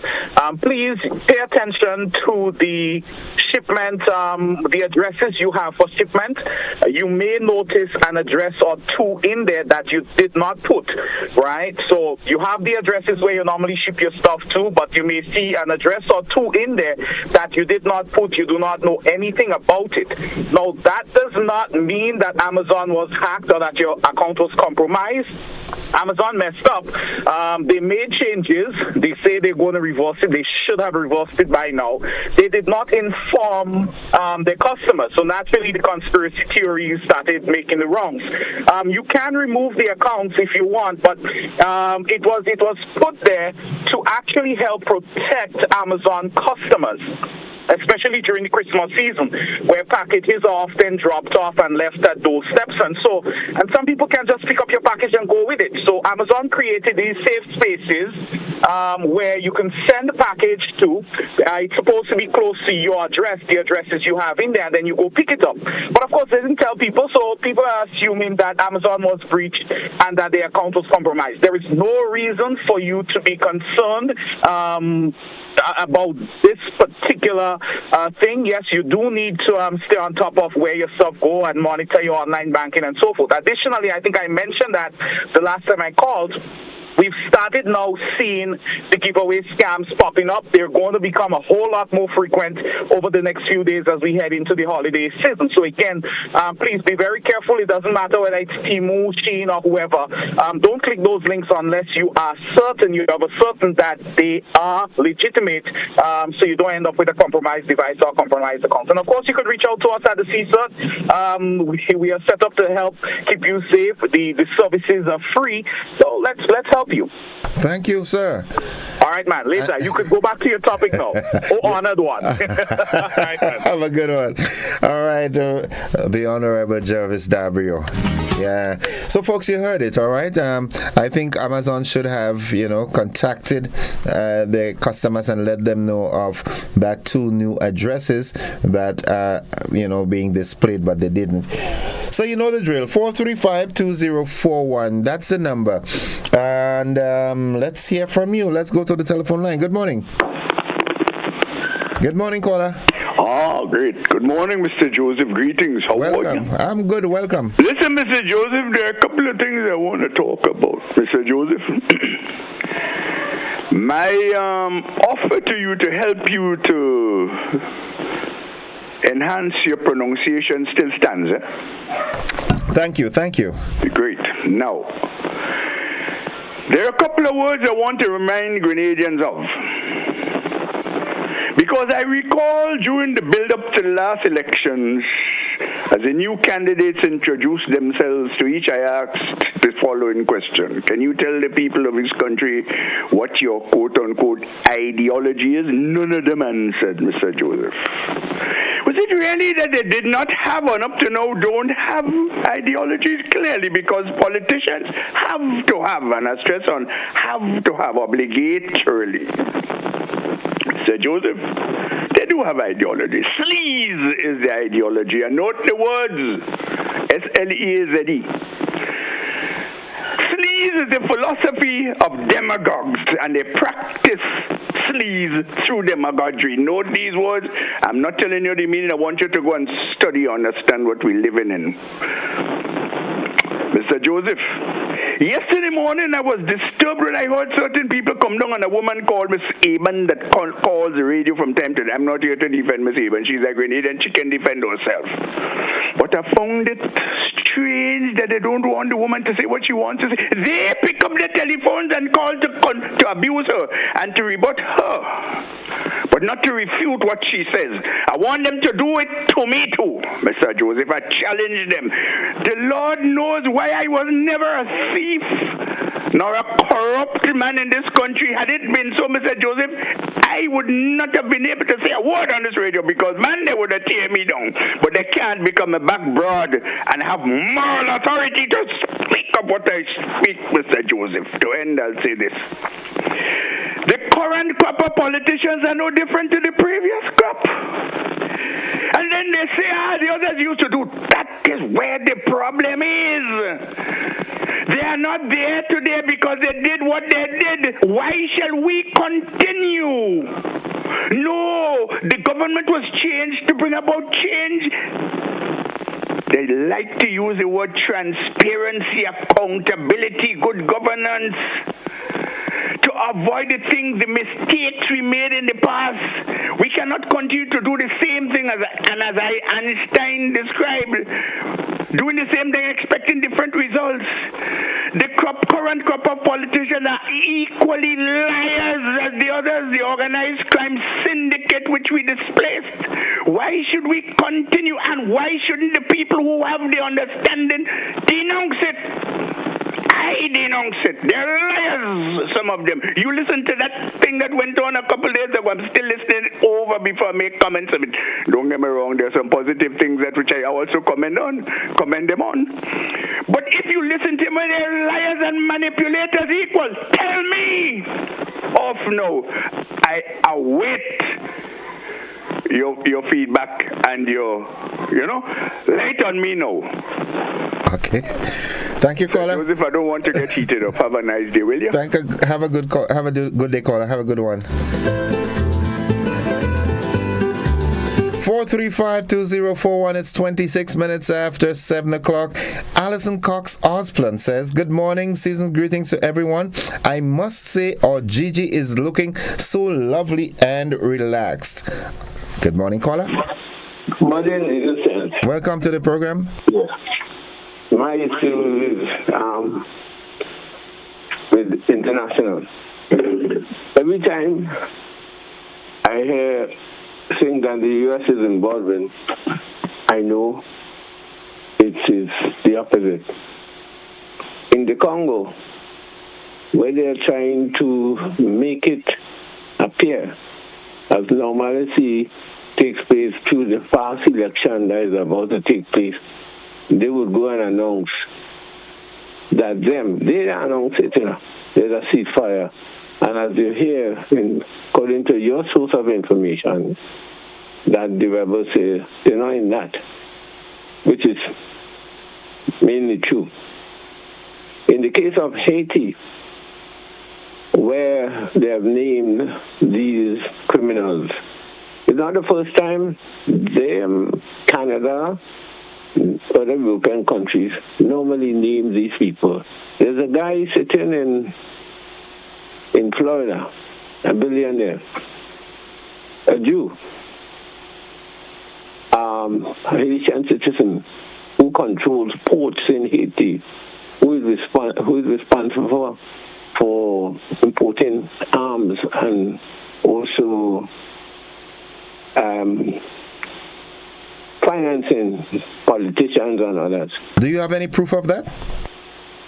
please pay attention to the shipment, the addresses you have for shipment. You may notice an address or two in there that you did not put, right? So you have the addresses where you normally ship your stuff to, but you may see an address or two in there that you did not put. You do not know anything about it. Now, that does not mean that Amazon was hacked or that your account was compromised. Amazon messed up. They made changes. They say they're going to reverse it. They should have reversed it by now. They did not inform their customers. So naturally, the conspiracy theories started making the wrongs. You can remove the accounts if you want, but it was put there to actually help protect Amazon customers, especially during the Christmas season, where packages are often dropped off and left at doorsteps, and some people can just pick up your package and go with it. So Amazon created these safe spaces where you can send the package to. It's supposed to be close to your address, the addresses you have in there, and then you go pick it up. But of course, they didn't tell people, so people are assuming that Amazon was breached and that their account was compromised. There is no reason for you to be concerned about this particular particular thing, yes, you do need to stay on top of where your stuff go and monitor your online banking and so forth. Additionally, I think I mentioned that the last time I called, we've started now seeing the giveaway scams popping up. They're going to become a whole lot more frequent over the next few days as we head into the holiday season. So again, please be very careful. It doesn't matter whether it's Temu, Shein, or whoever. Don't click those links unless you are certain, you are certain that they are legitimate, so you don't end up with a compromised device or compromised account. And of course, you could reach out to us at the CSERT. We are set up to help keep you safe. The services are free, so let's help you. Thank you, sir. All right, man. Later, you could go back to your topic now. Oh, honored one. All right, man. Have a good one. All right, the Honorable Jervis Dabrio. Yeah. So, folks, you heard it, all right? I think Amazon should have, contacted their customers and let them know of that 2 new addresses that, being displayed, but they didn't. So, you know the drill. 435-2041. That's the number. And let's hear from you. Let's go to the telephone line. Good morning. Good morning, caller. Oh, great. Good morning, Mr. Joseph. Greetings. How are you? I'm good. Welcome. Listen, Mr. Joseph, there are a couple of things I want to talk about. Mr. Joseph, my offer to you to help you to enhance your pronunciation still stands, eh? Thank you. Great. Now, there are a couple of words I want to remind Grenadians of. Because I recall during the build-up to the last elections, as the new candidates introduced themselves to each, I asked the following question. Can you tell the people of this country what your quote-unquote ideology is? None of them answered, Mr. Joseph. Was it really that they did not have, and up to now don't have ideologies? Clearly, because politicians have to have, and I stress on have to have, obligatory. Mr. Joseph, they do have ideology. Sleaze is the ideology. And note the words, S-L-E-A-Z-E. Sleaze is the philosophy of demagogues, and they practice sleaze through demagoguery. Note these words. I'm not telling you the meaning. I want you to go and study, understand what we're living in. Mr. Joseph, yesterday morning I was disturbed when I heard certain people come down and a woman called Miss Eben that calls the radio from time to time. I'm not here to defend Miss Eben. She's a Grenadian. She can defend herself. But I found it strange that they don't want the woman to say what she wants to say. They pick up the telephones and call to abuse her and to rebut her, but not to refute what she says. I want them to do it to me too, Mr. Joseph. I challenge them. The Lord knows why I was never a thief nor a corrupt man in this country. Had it been so, Mr. Joseph, I would not have been able to say a word on this radio because, man, they would have teared me down. But they can't become a back broad and have moral authority to speak of what I speak, Mr. Joseph. To end, I'll say this. The current crop of politicians are no different to the previous crop. And then they say, the others used to do. That is where the problem is. They are not there today because they did what they did. Why shall we continue? No, the government was changed to bring about change. They like to use the word transparency, accountability, good governance to avoid the things, the mistakes we made in the past. We cannot continue to do the same thing as Einstein described, doing the same thing, expecting different results. The current crop of politicians are equally liars as the others, the organized crime syndicate which we displaced. Why should we continue, and why shouldn't the people who have the understanding denounce it? I denounce it. They're liars, some of them. You listen to that thing that went on a couple days ago. I'm still listening over before I make comments of it. Don't get me wrong, there's some positive things that which I also commend them on. But if you listen to them, they're liars and manipulators equal. Tell me. Off no. I await your feedback and your, light on me now. Okay. Thank you, caller. Joseph, I don't want to get heated up. Have a nice day, will you? Have a good day, caller. Have a good one. 435-2041. It's 26 minutes after 7 o'clock. Alison Cox Osplund says, good morning, season's greetings to everyone. I must say our Gigi is looking so lovely and relaxed. Good morning, caller. Morning, innocent. Welcome to the program. Yes. My issue is with international. Every time I hear saying that the U.S. is involved in, I know it is the opposite. In the Congo, where they are trying to make it appear as normalcy takes place through the fast election that is about to take place, they would go and announce that they announce it, there's a ceasefire. And as you hear, according to your source of information, that the rebels say they're not in that, which is mainly true. In the case of Haiti, where they have named these criminals, it's not the first time Canada, other European countries normally name these people. There's a guy sitting in Florida, a billionaire, a Jew, a Haitian citizen who controls ports in Haiti, who is responsible for importing arms and also financing politicians and others. Do you have any proof of that?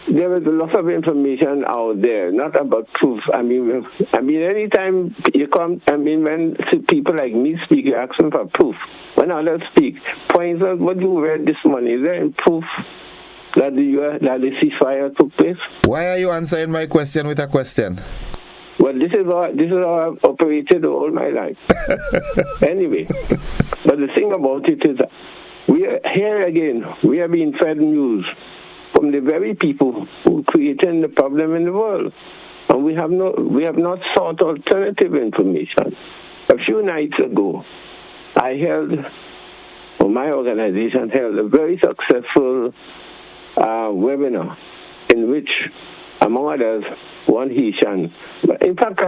There is a lot of information out there, not about proof. I mean, anytime you come, when people like me speak, you ask them for proof. When others speak, for instance, what you read this morning, is there any proof that the ceasefire took place? Why are you answering my question with a question? Well, this is how I've operated all my life. Anyway, but the thing about it is that we are here again. We are being fed news from the very people who created the problem in the world, and we have not sought alternative information. A few nights ago, my organization held a very successful webinar in which, among others, one Haitian, but in fact,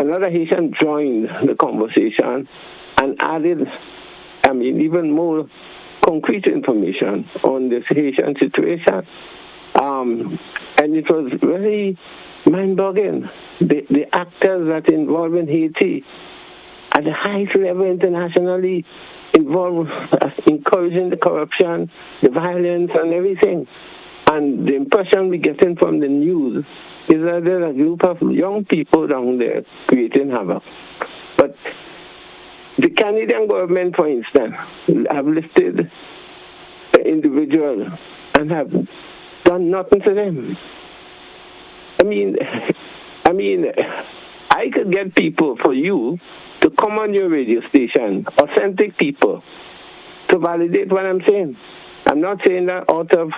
another Haitian joined the conversation and added, even more concrete information on this Haitian situation. And it was very mind-boggling. The actors that involved in Haiti at the highest level internationally involved encouraging the corruption, the violence, and everything. And the impression we're getting from the news is that there's a group of young people down there creating havoc. But the Canadian government, for instance, have listed individuals and have done nothing to them. I could get people for you to come on your radio station, authentic people, to validate what I'm saying. I'm not saying that out of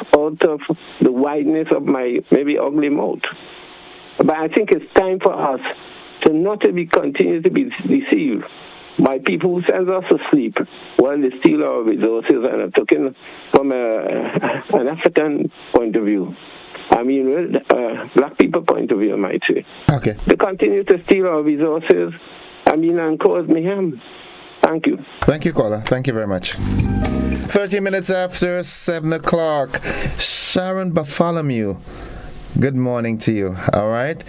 the wideness of my maybe ugly mouth. But I think it's time for us to not to continue to be deceived by people who send us to sleep while they steal our resources, and I'm talking from an African point of view. Black people point of view, I might say. Okay. They continue to steal our resources, and cause mayhem. Thank you. Thank you, caller. Thank you very much. 30 minutes after 7 o'clock. Sharon Bartholomew. Good morning to you. All right.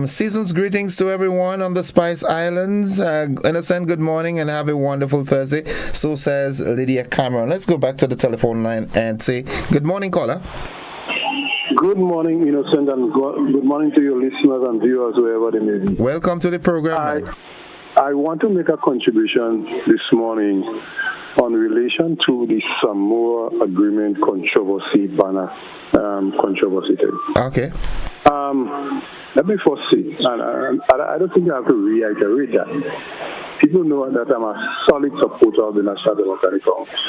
Season's greetings to everyone on the Spice Islands. Innocent, good morning and have a wonderful Thursday. So says Lydia Cameron. Let's go back to the telephone line and say good morning, caller. Good morning, Innocent, and good morning to your listeners and viewers wherever they may be. Welcome to the program. I want to make a contribution this morning on relation to the Samoa Agreement controversy banner controversy. Okay. Let me first say, and I don't think I have to reiterate that. People know that I'm a solid supporter of the National Democratic Congress.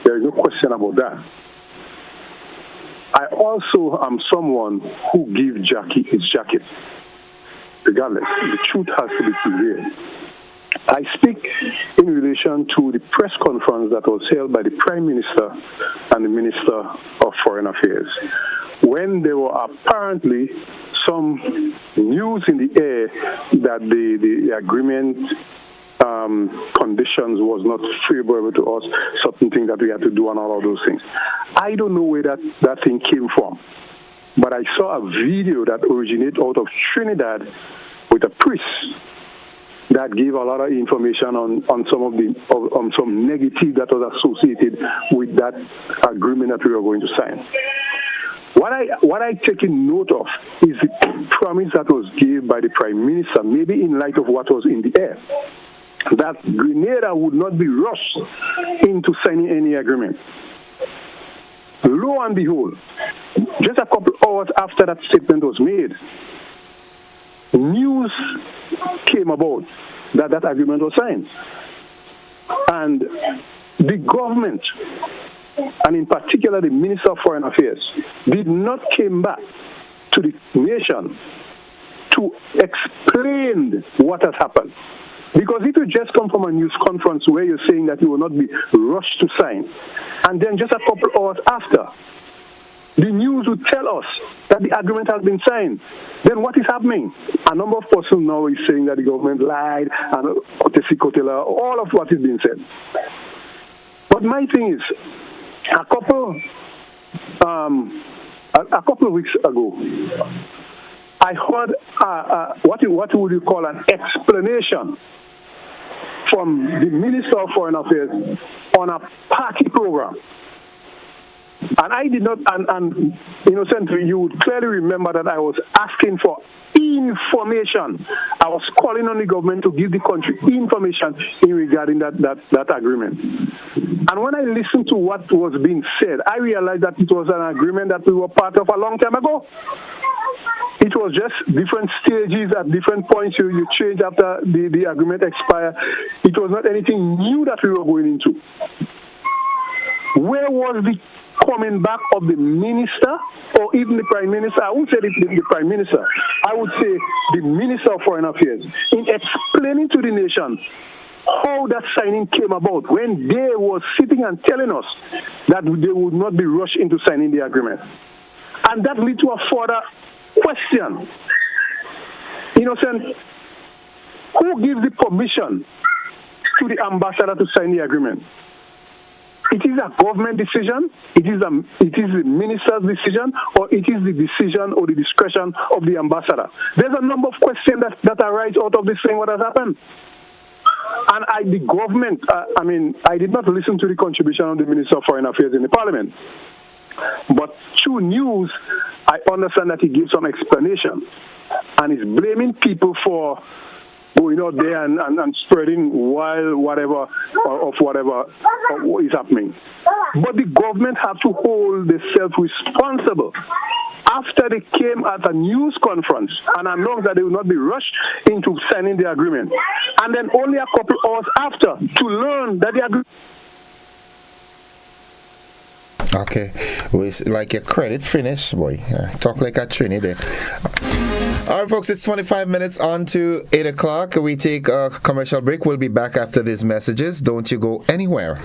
There is no question about that. I also am someone who gives Jackie his jacket. Regardless, the truth has to be prevailed. I speak in relation to the press conference that was held by the Prime Minister and the Minister of Foreign Affairs, when there were apparently some news in the air that the agreement conditions was not favorable to us, certain things that we had to do and all of those things. I don't know where that thing came from, but I saw a video that originated out of Trinidad with a priest that gave a lot of information on some negative that was associated with that agreement that we were going to sign. What I taken note of is the promise that was given by the Prime Minister, maybe in light of what was in the air, that Grenada would not be rushed into signing any agreement. Lo and behold, just a couple hours after that statement was made, news came about that agreement was signed. And the government, and in particular the Minister of Foreign Affairs, did not come back to the nation to explain what has happened. Because it will just come from a news conference where you're saying that you will not be rushed to sign, and then just a couple hours after, the news would tell us that the agreement has been signed. Then what is happening? A number of persons now is saying that the government lied, and all of what is being said. But my thing is, a couple of weeks ago, I heard what would you call an explanation from the Minister of Foreign Affairs on a party program. And I did not, and innocently, you would clearly remember that I was asking for information. I was calling on the government to give the country information regarding that agreement. And when I listened to what was being said, I realized that it was an agreement that we were part of a long time ago. It was just different stages at different points you change after the agreement expired. It was not anything new that we were going into. Where was the coming back of the minister or even the Prime Minister? I wouldn't say the Prime Minister. I would say the Minister of Foreign Affairs in explaining to the nation how that signing came about when they were sitting and telling us that they would not be rushed into signing the agreement. And that led to a further question. Innocent, who gives the permission to the ambassador to sign the agreement? It is a government decision, it is the minister's decision, or it is the decision or the discretion of the ambassador. There's a number of questions that arise out of this thing, what has happened. And the government, I did not listen to the contribution of the Minister of Foreign Affairs in the Parliament. But through news, I understand that he gives some explanation. And he's blaming people for going out there and spreading whatever is happening. But the government have to hold themselves responsible. After they came at a news conference and announced that they will not be rushed into signing the agreement. And then only a couple hours after to learn that the agreement. Okay, like your credit finish, boy. Talk like a Trini there. All right, folks, it's 25 minutes on to 8 o'clock. We take a commercial break. We'll be back after these messages. Don't you go anywhere.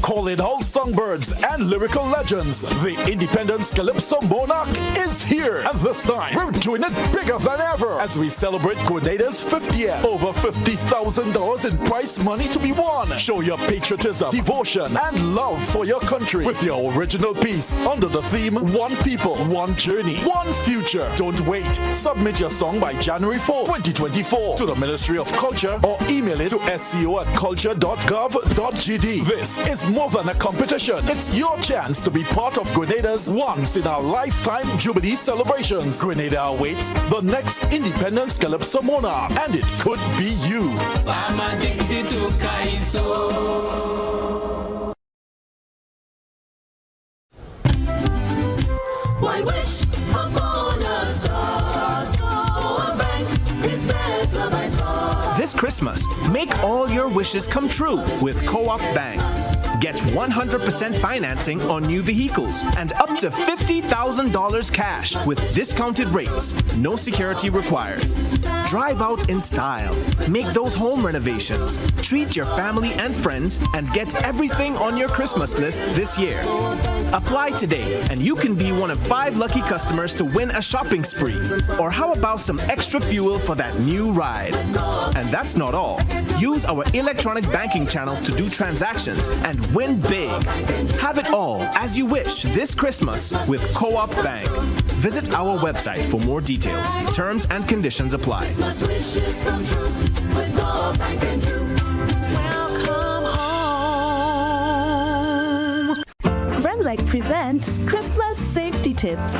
Calling all songbirds and lyrical legends, the Independence Calypso Monarch is here. And this time, we're doing it bigger than ever as we celebrate Grenada's 50th. Over $50,000 in prize money to be won. Show your patriotism, devotion, and love for your country with your original piece under the theme One People, One Journey, One Future. Don't wait. Submit your song by January 4, 2024 to the Ministry of Culture or email it to sco@culture.gov.gd. This is more than a competition. It's your chance to be part of Grenada's once-in-a-lifetime Jubilee celebrations. Grenada awaits the next Independence Calypso Monarch, and it could be you. I'm addicted to Kaiso. Why wish upon a star? Our bank is better by far. This Christmas, make all your wishes come true with Co-op Bank. Get 100% financing on new vehicles and up to $50,000 cash with discounted rates. No security required. Drive out in style. Make those home renovations. Treat your family and friends and get everything on your Christmas list this year. Apply today and you can be one of 5 lucky customers to win a shopping spree. Or how about some extra fuel for that new ride? And that's not all. Use our electronic banking channels to do transactions and win big. Have it all as you wish this Christmas with Co-op Bank. Visit our website for more details. Terms and conditions apply. Renlec presents Christmas Safety Tips.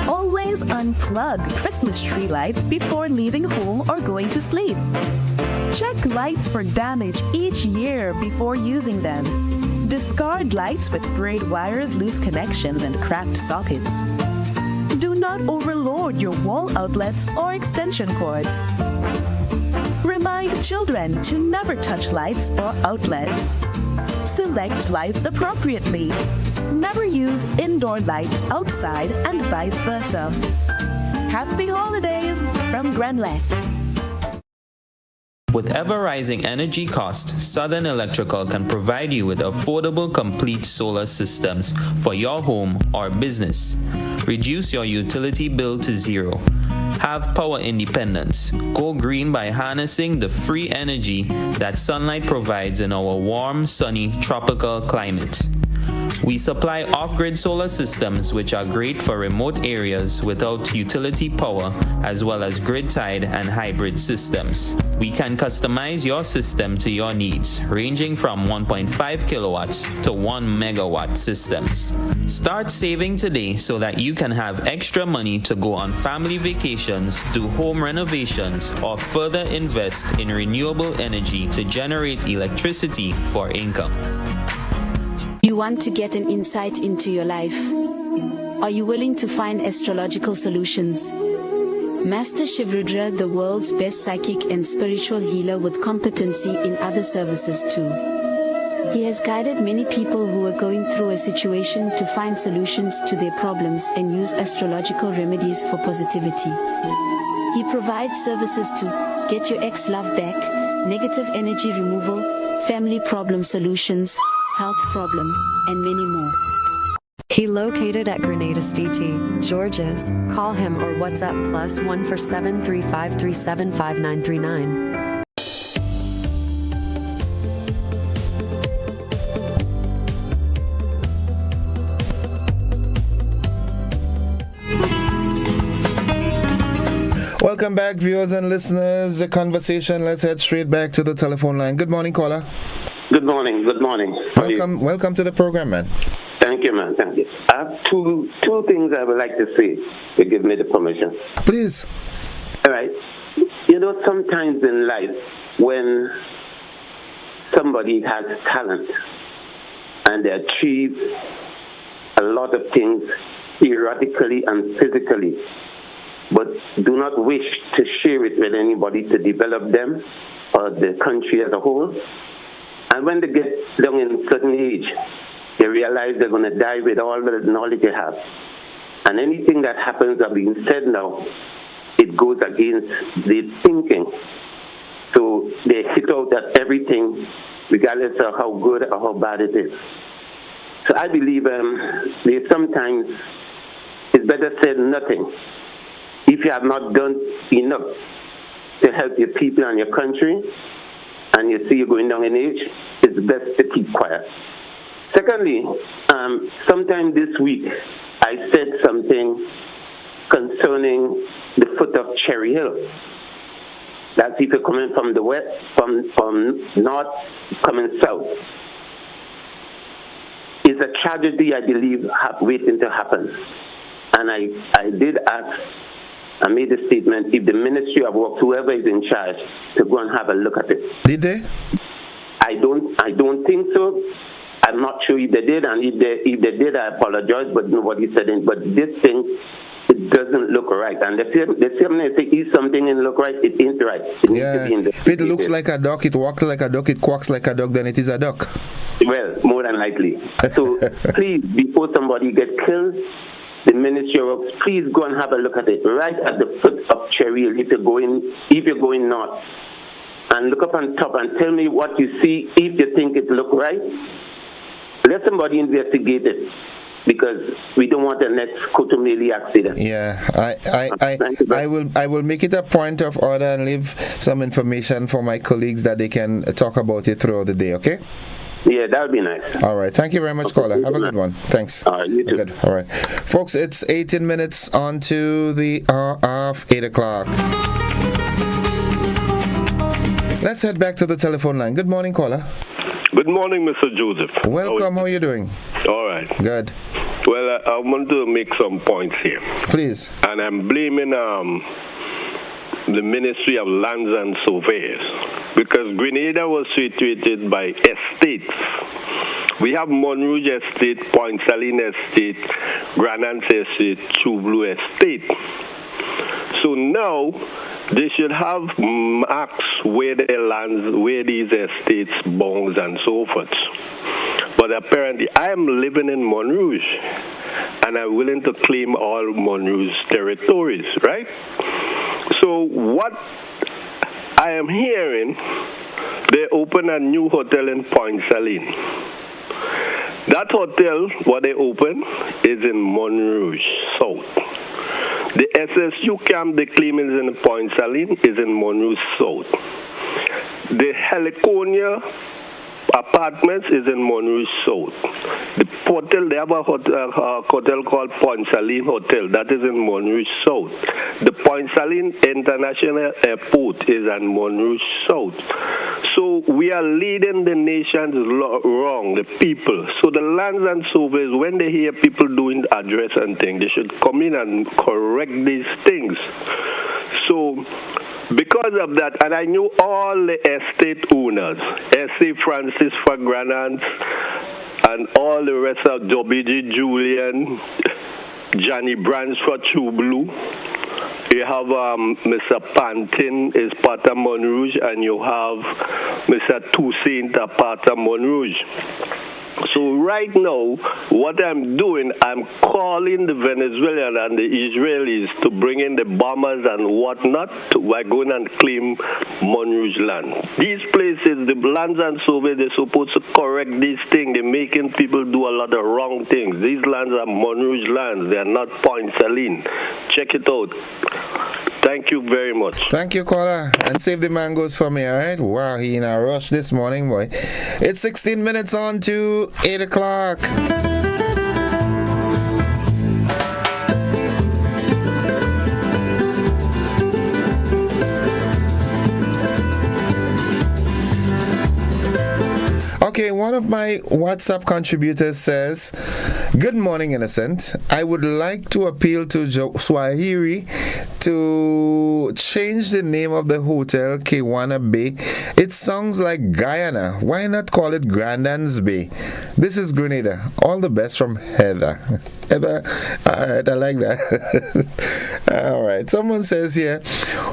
Always unplug Christmas tree lights before leaving home or going to sleep. Check lights for damage each year before using them. Discard lights with frayed wires, loose connections, and cracked sockets. Do not overload your wall outlets or extension cords. Remind children to never touch lights or outlets. Select lights appropriately. Never use indoor lights outside and vice versa. Happy holidays from Grenlec. With ever-rising energy costs, Southern Electrical can provide you with affordable, complete solar systems for your home or business. Reduce your utility bill to zero. Have power independence. Go green by harnessing the free energy that sunlight provides in our warm, sunny, tropical climate. We supply off-grid solar systems which are great for remote areas without utility power, as well as grid-tied and hybrid systems. We can customize your system to your needs, ranging from 1.5 kilowatts to 1 megawatt systems. Start saving today so that you can have extra money to go on family vacations, do home renovations, or further invest in renewable energy to generate electricity for income. You want to get an insight into your life? Are you willing to find astrological solutions? Master Shivrudra, the world's best psychic and spiritual healer with competency in other services too. He has guided many people who are going through a situation to find solutions to their problems and use astrological remedies for positivity. He provides services to get your ex-love back, negative energy removal, family problem solutions, health problem, and many more. He located at Grenada STT, George's. Call him or WhatsApp +1 for 735375939. Welcome back, viewers and listeners. The conversation. Let's head straight back to the telephone line. Good morning, caller. Good morning. Good morning. Welcome to the program, man. Thank you, man. Thank you. I have two things I would like to say. You give me the permission. Please. All right. You know, sometimes in life, when somebody has talent and they achieve a lot of things theoretically and physically, but do not wish to share it with anybody to develop them or the country as a whole. And when they get down in a certain age, they realize they're going to die with all the knowledge they have. And anything that happens or being said now, it goes against the thinking. So they hit out at everything, regardless of how good or how bad it is. So I believe sometimes it's better said nothing. If you have not done enough to help your people and your country, and you see you're going down in age, it's best to keep quiet. Secondly, sometime this week, I said something concerning the foot of Cherry Hill. That's if you're coming from the west, from north, coming south. It's a tragedy, I believe, waiting to happen. And I did ask, I made a statement, if the Ministry of Works, whoever is in charge, to go and have a look at it. Did they? I don't think so. I'm not sure if they did, and if they did, I apologize, but nobody said it. But this thing, it does doesn't look right. And the same they say, if something ain't look right, it ain't right. It needs to be If it looks like a duck, it walks like a duck, it quacks like a duck, then it is a duck. Well, more than likely. So please, before somebody gets killed, the Ministry of Works, please go and have a look at it. Right at the foot of Cherry Hill, if you're going north. And look up on top and tell me what you see. If you think it look right, let somebody investigate it, because we don't want the next Cotomeli accident. Yeah, I will make it a point of order and leave some information for my colleagues that they can talk about it throughout the day, okay? Yeah, that would be nice. All right. Thank you very much, caller. Have a good one. Thanks. All right, you too. Good. All right. Folks, it's 18 minutes on to the hour of 8 o'clock. Let's head back to the telephone line. Good morning, caller. Good morning, Mr. Joseph. Welcome. How are you doing? All right. Good. Well, I want to make some points here. Please. And I'm blaming the Ministry of Lands and Surveyors, because Grenada was situated by estates. We have Monrouge Estate, Point Saline Estate, Granance Estate, Chublu Estate. So now they should have marks where their lands, where these estates belong, and so forth. But apparently, I am living in Monrouge, and I'm willing to claim all Monrouge territories, right? So what I am hearing, they open a new hotel in Point Saline. That hotel, what they open, is in Monrouge South. The SSU camp they claim is in Point Saline is in Monrouge South. The Heliconia apartments is in Monrouge South. The hotel, they have a hotel called Point Saline Hotel, that is in Monrouge South. The Point Saline International Airport is in Monrouge South. So we are leading the nations wrong, the people. So the lands and surveys, when they hear people doing address and things, they should come in and correct these things. So because of that, and I knew all the estate owners, S.A. Francis for Granance, and all the rest of W.G. Julian, Johnny Branch for Chublu. You have Mr. Pantin is part of Monrouge, and you have Mr. Toussaint part of Monrouge. So right now, what I'm doing, I'm calling the Venezuelan and the Israelis to bring in the bombers and whatnot. We're going and claim Monrouge land. These places, the lands and survey, they're supposed to correct these things. They're making people do a lot of wrong things. These lands are Monrouge lands. They are not Point Saline. Check it out. Thank you very much. Thank you, caller. And save the mangoes for me, all right? Wow, he in a rush this morning, boy. It's 16 minutes on to 8 o'clock. Okay, one of my WhatsApp contributors says, "Good morning, Innocent. I would like to appeal to Swahili to change the name of the hotel, Kewana Bay. It sounds like Guyana. Why not call it Grandans Bay? This is Grenada. All the best from Heather." Heather, all right, I like that. All right, someone says here,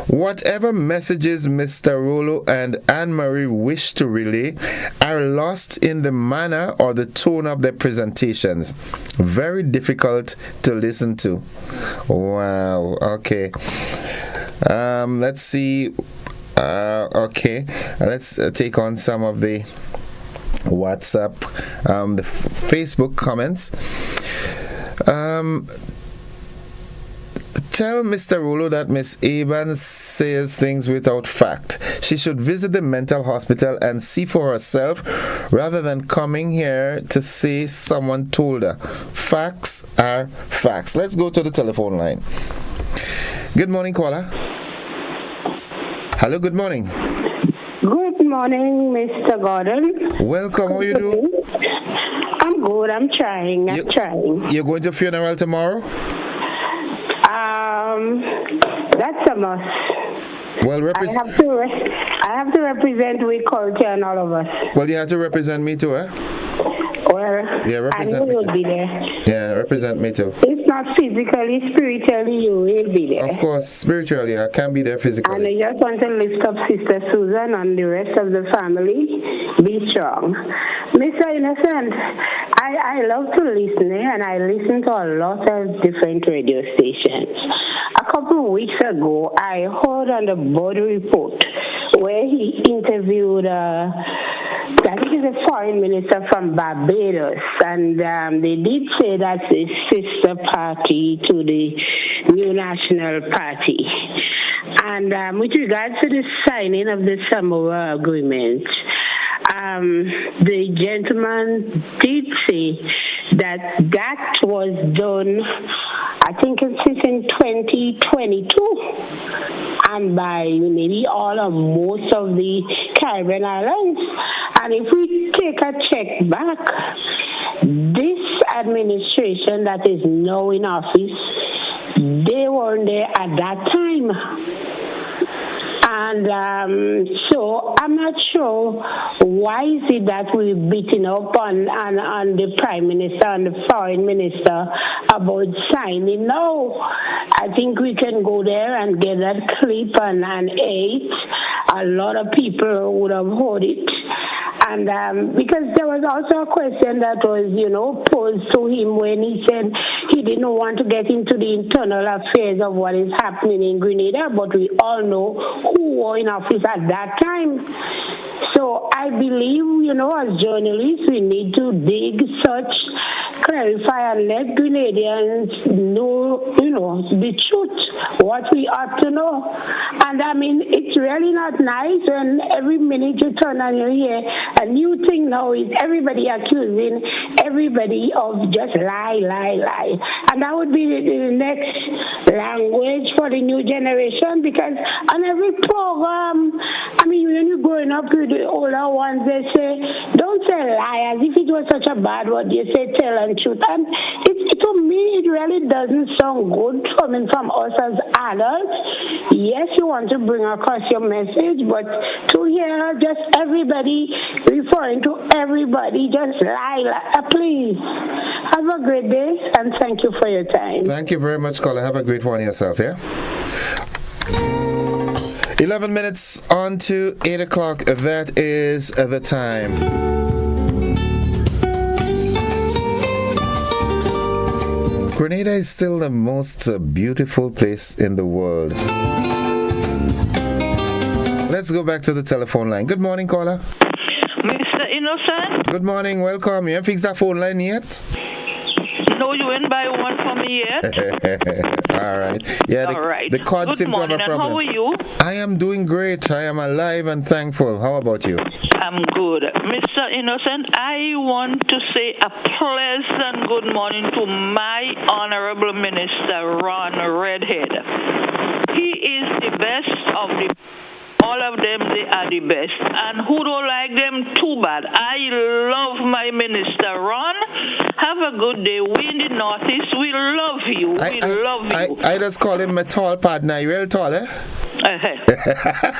"Whatever messages Mr. Rolo and Anne-Marie wish to relay are lost in the manner or the tone of their presentations. Very difficult to listen to." Wow, okay. Let's see. Okay, let's take on some of the WhatsApp, the Facebook comments. Tell Mr. Rolo that Miss Aban says things without fact. She should visit the mental hospital and see for herself rather than coming here to say someone told her. Facts are facts. Let's go to the telephone line. Good morning, caller. Hello, good morning. Good morning, Mr. Gordon. Welcome. How are you doing? I'm good. I'm trying. You're going to funeral tomorrow? That's a must. Well, I have to represent we culture and all of us. Well, you have to represent me too, eh? Well, yeah, represent I know me you'll too. be there. Yeah, represent me too. If not, physically, spiritually, you will be there. Of course, spiritually, I can't be there physically. And I just want to lift up Sister Susan and the rest of the family. Be strong. Mr. Innocent, I love to listen, and I listen to a lot of different radio stations. A couple of weeks ago, I heard on the Border Report where he interviewed, I think he's a foreign minister from Barbados, and they did say that's a sister party to the New National Party. And with regards to the signing of the Samoa Agreement, the gentleman did say that was done, I think it's in 2022, and by maybe all or most of the Caribbean islands. And if we take a check back, this administration that is now in office, they weren't there at that time. And so I'm not sure why is it that we're beating up on the Prime Minister and the Foreign Minister about signing now. I think we can go there and get that clip and 8. A lot of people would have heard it. And because there was also a question that was, posed to him when he said he didn't want to get into the internal affairs of what is happening in Grenada, but we all know who were in office at that time. So I believe, as journalists, we need to dig, search, clarify, and let Grenadians know, the truth, what we ought to know. And I mean, it's really not nice when every minute you turn on your ear, a new thing now is everybody accusing everybody of just lie. And that would be the next language for the new generation, because on every program, I mean, when you're growing up with the older ones, they say, don't say lie, as if it was such a bad word. You say tell and truth. And to me, it really doesn't sound good coming from us as adults. Yes, you want to bring across your message, but to hear just everybody referring to everybody, just lie. Please, have a great day, and thank you for your time. Thank you very much, caller. Have a great one yourself, yeah? 11 minutes on to 8 o'clock. That is the time. Grenada is still the most beautiful place in the world. Let's go back to the telephone line. Good morning, caller. Mr. Innocent? Good morning, welcome. You haven't fixed that phone line yet? No, you ain't buy one for me yet. All right. Yeah, the cord seems to have a problem. How are you? I am doing great. I am alive and thankful. How about you? I'm good. Mr. Innocent, I want to say a pleasant good morning to my Honorable Minister, Ron Redhead. He is the best of the... All of them, they are the best. And who don't like them, too bad. I love my minister, Ron. Have a good day. We in the Northeast, we love you. We love you. I just call him my tall partner. You real tall, eh?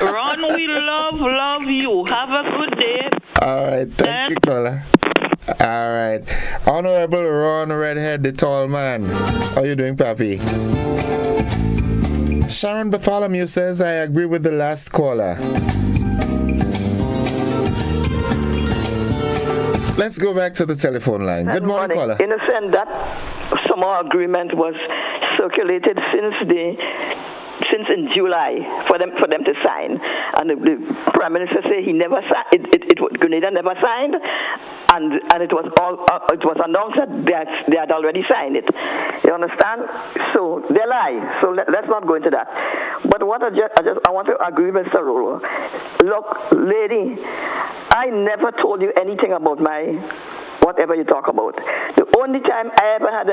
Ron, we love you. Have a good day. All right. Thank you, caller. All right. Honorable Ron Redhead, the tall man. How you doing, Papi? Sharon Bartholomew says, I agree with the last caller. Let's go back to the telephone line. Good morning, caller. Innocent, that Samoa agreement was circulated since in July for them to sign, and the Prime Minister said he never signed. Grenada never signed, and it was announced that they had already signed it. You understand? So they lie. So let's not go into that. But what I want to agree with Mr. Rolo. Look, lady, I never told you anything about whatever you talk about. The only time I ever had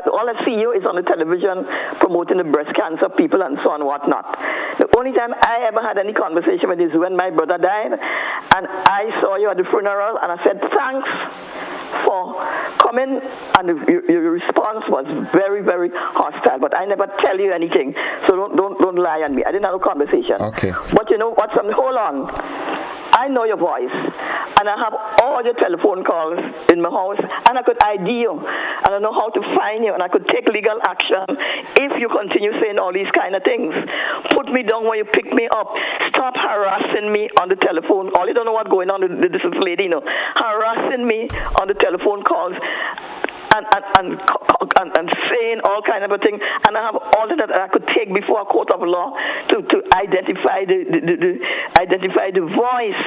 all I see you is on the television promoting the breast cancer people and so on and whatnot. The only time I ever had any conversation with you is when my brother died, and I saw you at the funeral, and I said, thanks for coming, and your response was very, very hostile, but I never tell you anything, so don't lie on me. I didn't have a conversation. Okay. But you know what? Hold on. I know your voice, and I have all your telephone calls in my house, and I could ID you, and I know how to find you, and I could take legal action if you continue saying all these kind of things. Put me down when you pick me up. Stop harassing me on the telephone. All you don't know what's going on with this lady, harassing me on the telephone calls. And saying all kind of a thing, and I have all that I could take before a court of law to identify the voice.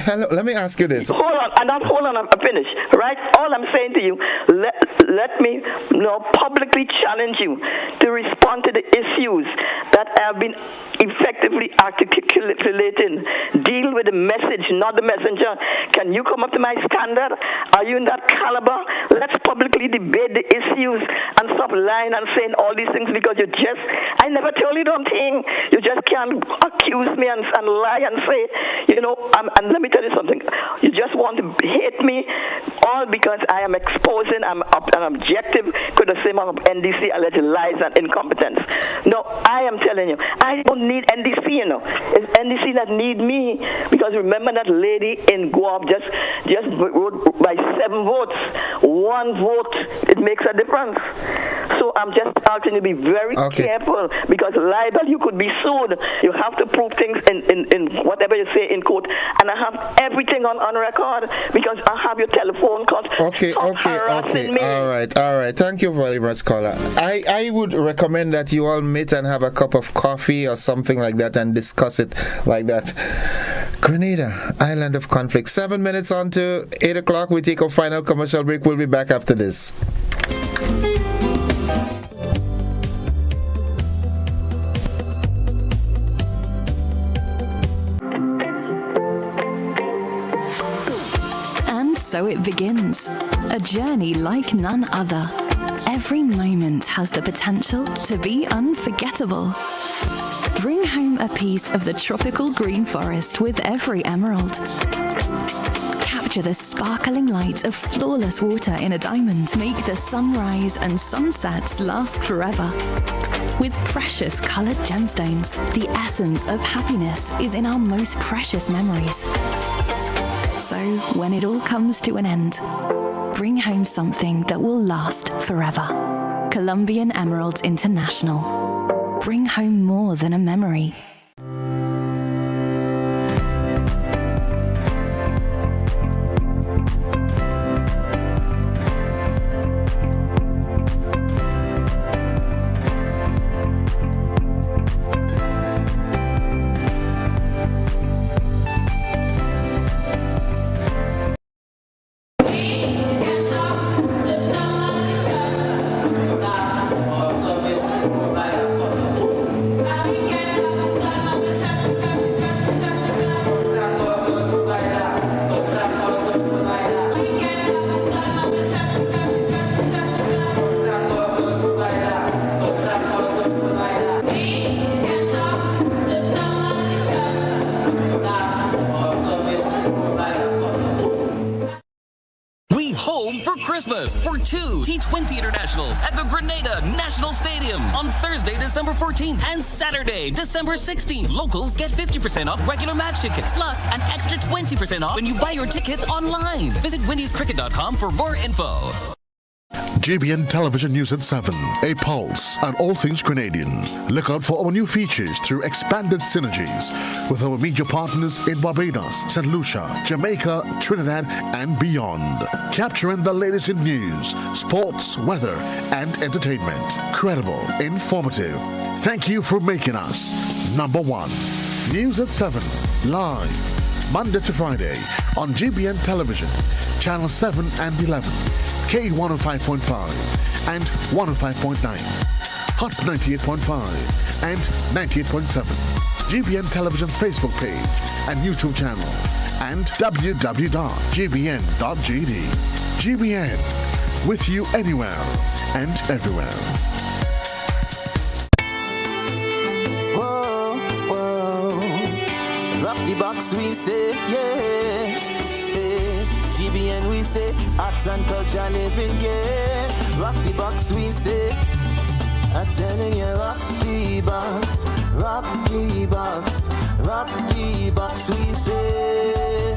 Hello, let me ask you this. Hold on, I'm finished. Right? All I'm saying to you, let me publicly challenge you to respond to the issues that have been effectively articulating. Deal with the message, not the messenger. Can you come up to my standard? Are you in that caliber? Let's publicly debate the issues and stop lying and saying all these things because I never told you something. You just can't accuse me and lie and say, and let me tell you something. You just want to hate me all because I am exposing, I'm an objective criticism of NDC alleged lies and incompetence. No, I am telling you, I don't need NDC, It's NDC that need me because remember that lady in Guam just wrote by 7 votes. 1 vote, it makes a difference. So I'm just asking you to be very careful because libel, you could be sued. You have to prove things in whatever you say in court. And I have everything on record because I have your telephone calls. Okay. All right. Thank you very much, caller. I would recommend that you all meet and have a cup of coffee or something like that and discuss it like that. Grenada, island of conflict. 7 minutes on to 8 o'clock. We take a final commercial break. We'll be back after this. And so it begins. A journey like none other. Every moment has the potential to be unforgettable. Bring home a piece of the tropical green forest with every emerald. Capture the sparkling light of flawless water in a diamond. Make the sunrise and sunsets last forever. With precious colored gemstones, the essence of happiness is in our most precious memories. So, when it all comes to an end, bring home something that will last forever. Colombian Emeralds International. Bring home more than a memory. For 2 T20 internationals at the Grenada National Stadium on Thursday, December 14th and Saturday, December 16th. Locals get 50% off regular match tickets, plus an extra 20% off when you buy your tickets online. Visit windiescricket.com for more info. GBN Television News at 7, a pulse on all things Grenadian. Look out for our new features through expanded synergies with our media partners in Barbados, St. Lucia, Jamaica, Trinidad, and beyond. Capturing the latest in news, sports, weather, and entertainment. Credible, informative. Thank you for making us number 1. News at 7, live, Monday to Friday on GBN Television, Channel 7 and 11. K105.5 and 105.9, Hot 98.5 and 98.7, GBN Television Facebook page and YouTube channel, and www.gbn.gd. GBN, with you anywhere and everywhere. Whoa, whoa, rock the box we say, yeah. GBN we say, arts and culture living, yeah. Rock the box we say, I'm telling you, rock the box, rock the box, rock the box we say.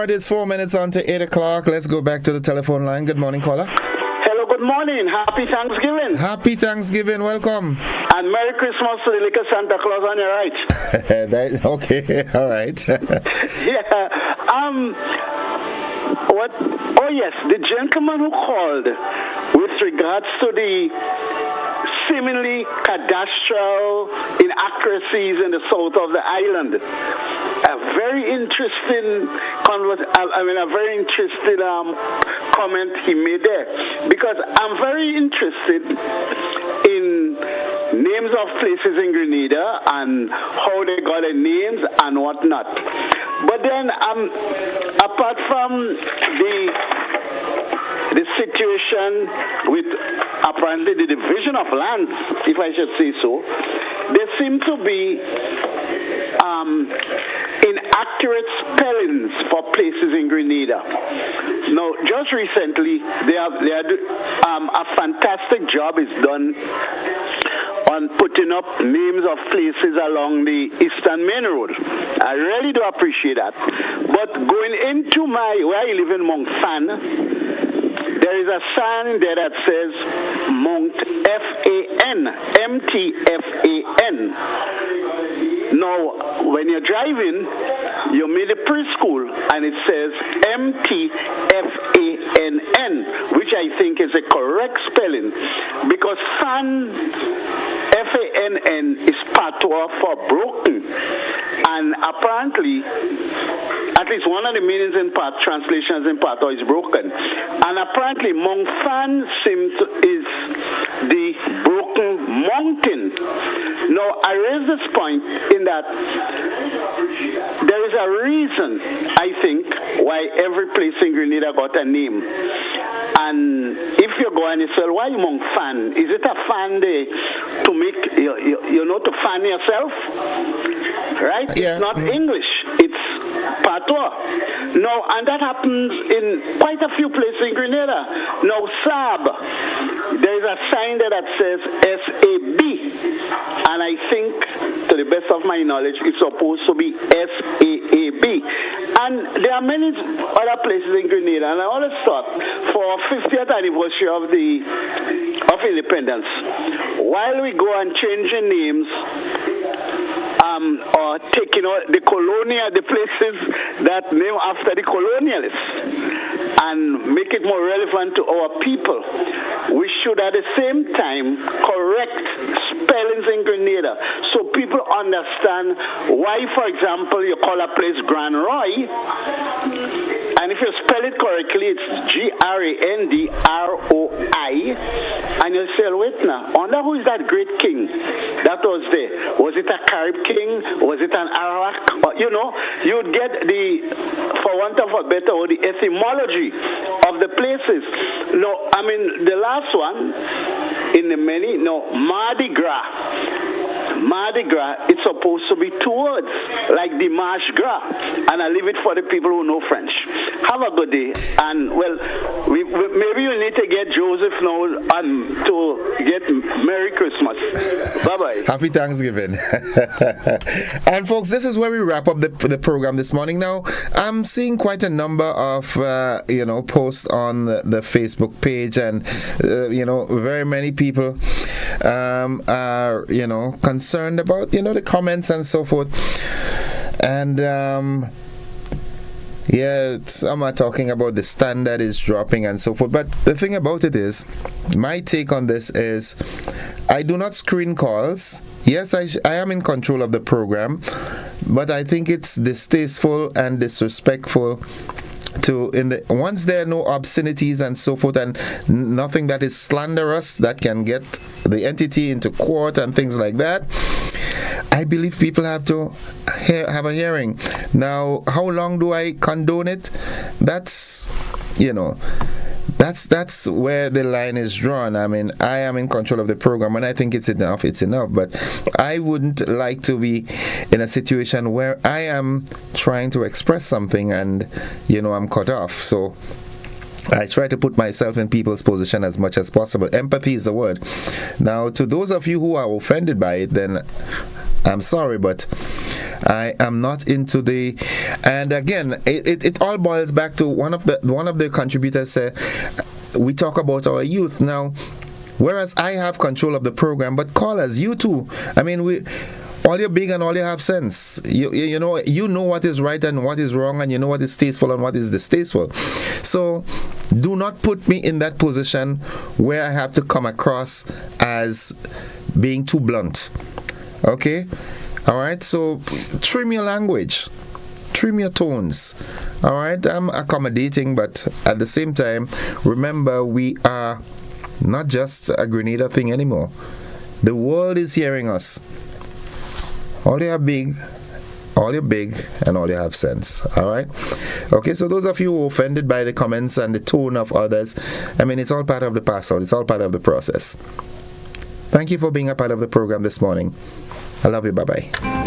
right, it's 4 minutes on to 8 o'clock. Let's go back to the telephone line. Good morning, caller. Hello, good morning. Happy Thanksgiving. Happy Thanksgiving. Welcome. And Merry Christmas to the little Santa Claus on your right. Okay, all right. What? Oh, yes, the gentleman who called with regards to the seemingly cadastral inaccuracies in the south of the island. A very interesting comment he made there, because I'm very interested in names of places in Grenada and how they got their names and whatnot. But then, apart from the situation with apparently the division of lands, if I should say so, there seem to be inaccurate spellings for places in Grenada. Now, just recently, a fantastic job is done on putting up names of places along the Eastern Main Road. I really do appreciate that. But going into where I live in Montfan, there is a sign there that says Mount F-A-N, M-T-F-A-N. Now, when you're driving, you meet a preschool and it says M-T-F-A-N-N, which I think is a correct spelling, because fan, F-A-N-N, is patois for broken. And apparently, at least one of the meanings in translations in patois is broken. And apparently, Montfan is the broken mountain. Now, I raise this point in that there is a reason, I think, why every place in Grenada got a name. And if you go and you say, why Montfan? Is it a fan day to make, to fan yourself? Right? Yeah. It's not English. It's patois. No, and that happens in quite a few places in Grenada. Now, Saab, there is a sign there that says S-A-B. And I think, to the best of my knowledge, it's supposed to be S-A-A-B. And there are many other places in Grenada, and I always thought, for 50th anniversary of independence, while we go and changing names, or taking out the places that name after the colonialists, and make it more relevant to our people, we should at the same time correct spellings in Grenada so people understand why, for example, you call a place Grand Roy, and if you spell it correctly, it's Grandroi, and you say, wait now, wonder who is that great king that was there? Was it a Carib king? Was it an Arawak? You'd get for want of a better word, the etymology of the places. No, I mean, the last one, Mardi Gras. Mardi Gras, it's supposed to be two words, like Dimanche Gras, and I leave it for the people who know French. Have a good day, and maybe you need to get Joseph now to get Merry Christmas. Bye-bye. Happy Thanksgiving. And folks, this is where we wrap up the program this morning. Now, I'm seeing quite a number of posts on the Facebook page, and very many people are concerned about the comments and so forth, and some are talking about the standard is dropping and so forth. But the thing about it is, my take on this is, I do not screen calls. Yes, I am in control of the program, but I think it's distasteful and disrespectful once there are no obscenities and so forth, and nothing that is slanderous that can get the entity into court and things like that, I believe people have to have a hearing. Now, how long do I condone it? That's where the line is drawn. I mean, I am in control of the program, and I think it's enough. But I wouldn't like to be in a situation where I am trying to express something and, I'm cut off. So I try to put myself in people's position as much as possible. Empathy is the word. Now, to those of you who are offended by it, then I'm sorry, but I am not into the. And again, it all boils back to one of the contributors said, we talk about our youth now. Whereas I have control of the program, but callers, you too. I mean, all you're big and all you have sense. You know what is right and what is wrong, and you know what is tasteful and what is distasteful. So do not put me in that position where I have to come across as being too blunt. Okay? All right? So trim your language. Trim your tones. All right? I'm accommodating, but at the same time, remember, we are not just a Grenada thing anymore. The world is hearing us. All you have big, all you're big, and all you have sense. All right? Okay, so those of you who are offended by the comments and the tone of others, I mean, it's all part of the parcel. It's all part of the process. Thank you for being a part of the program this morning. I love you. Bye-bye.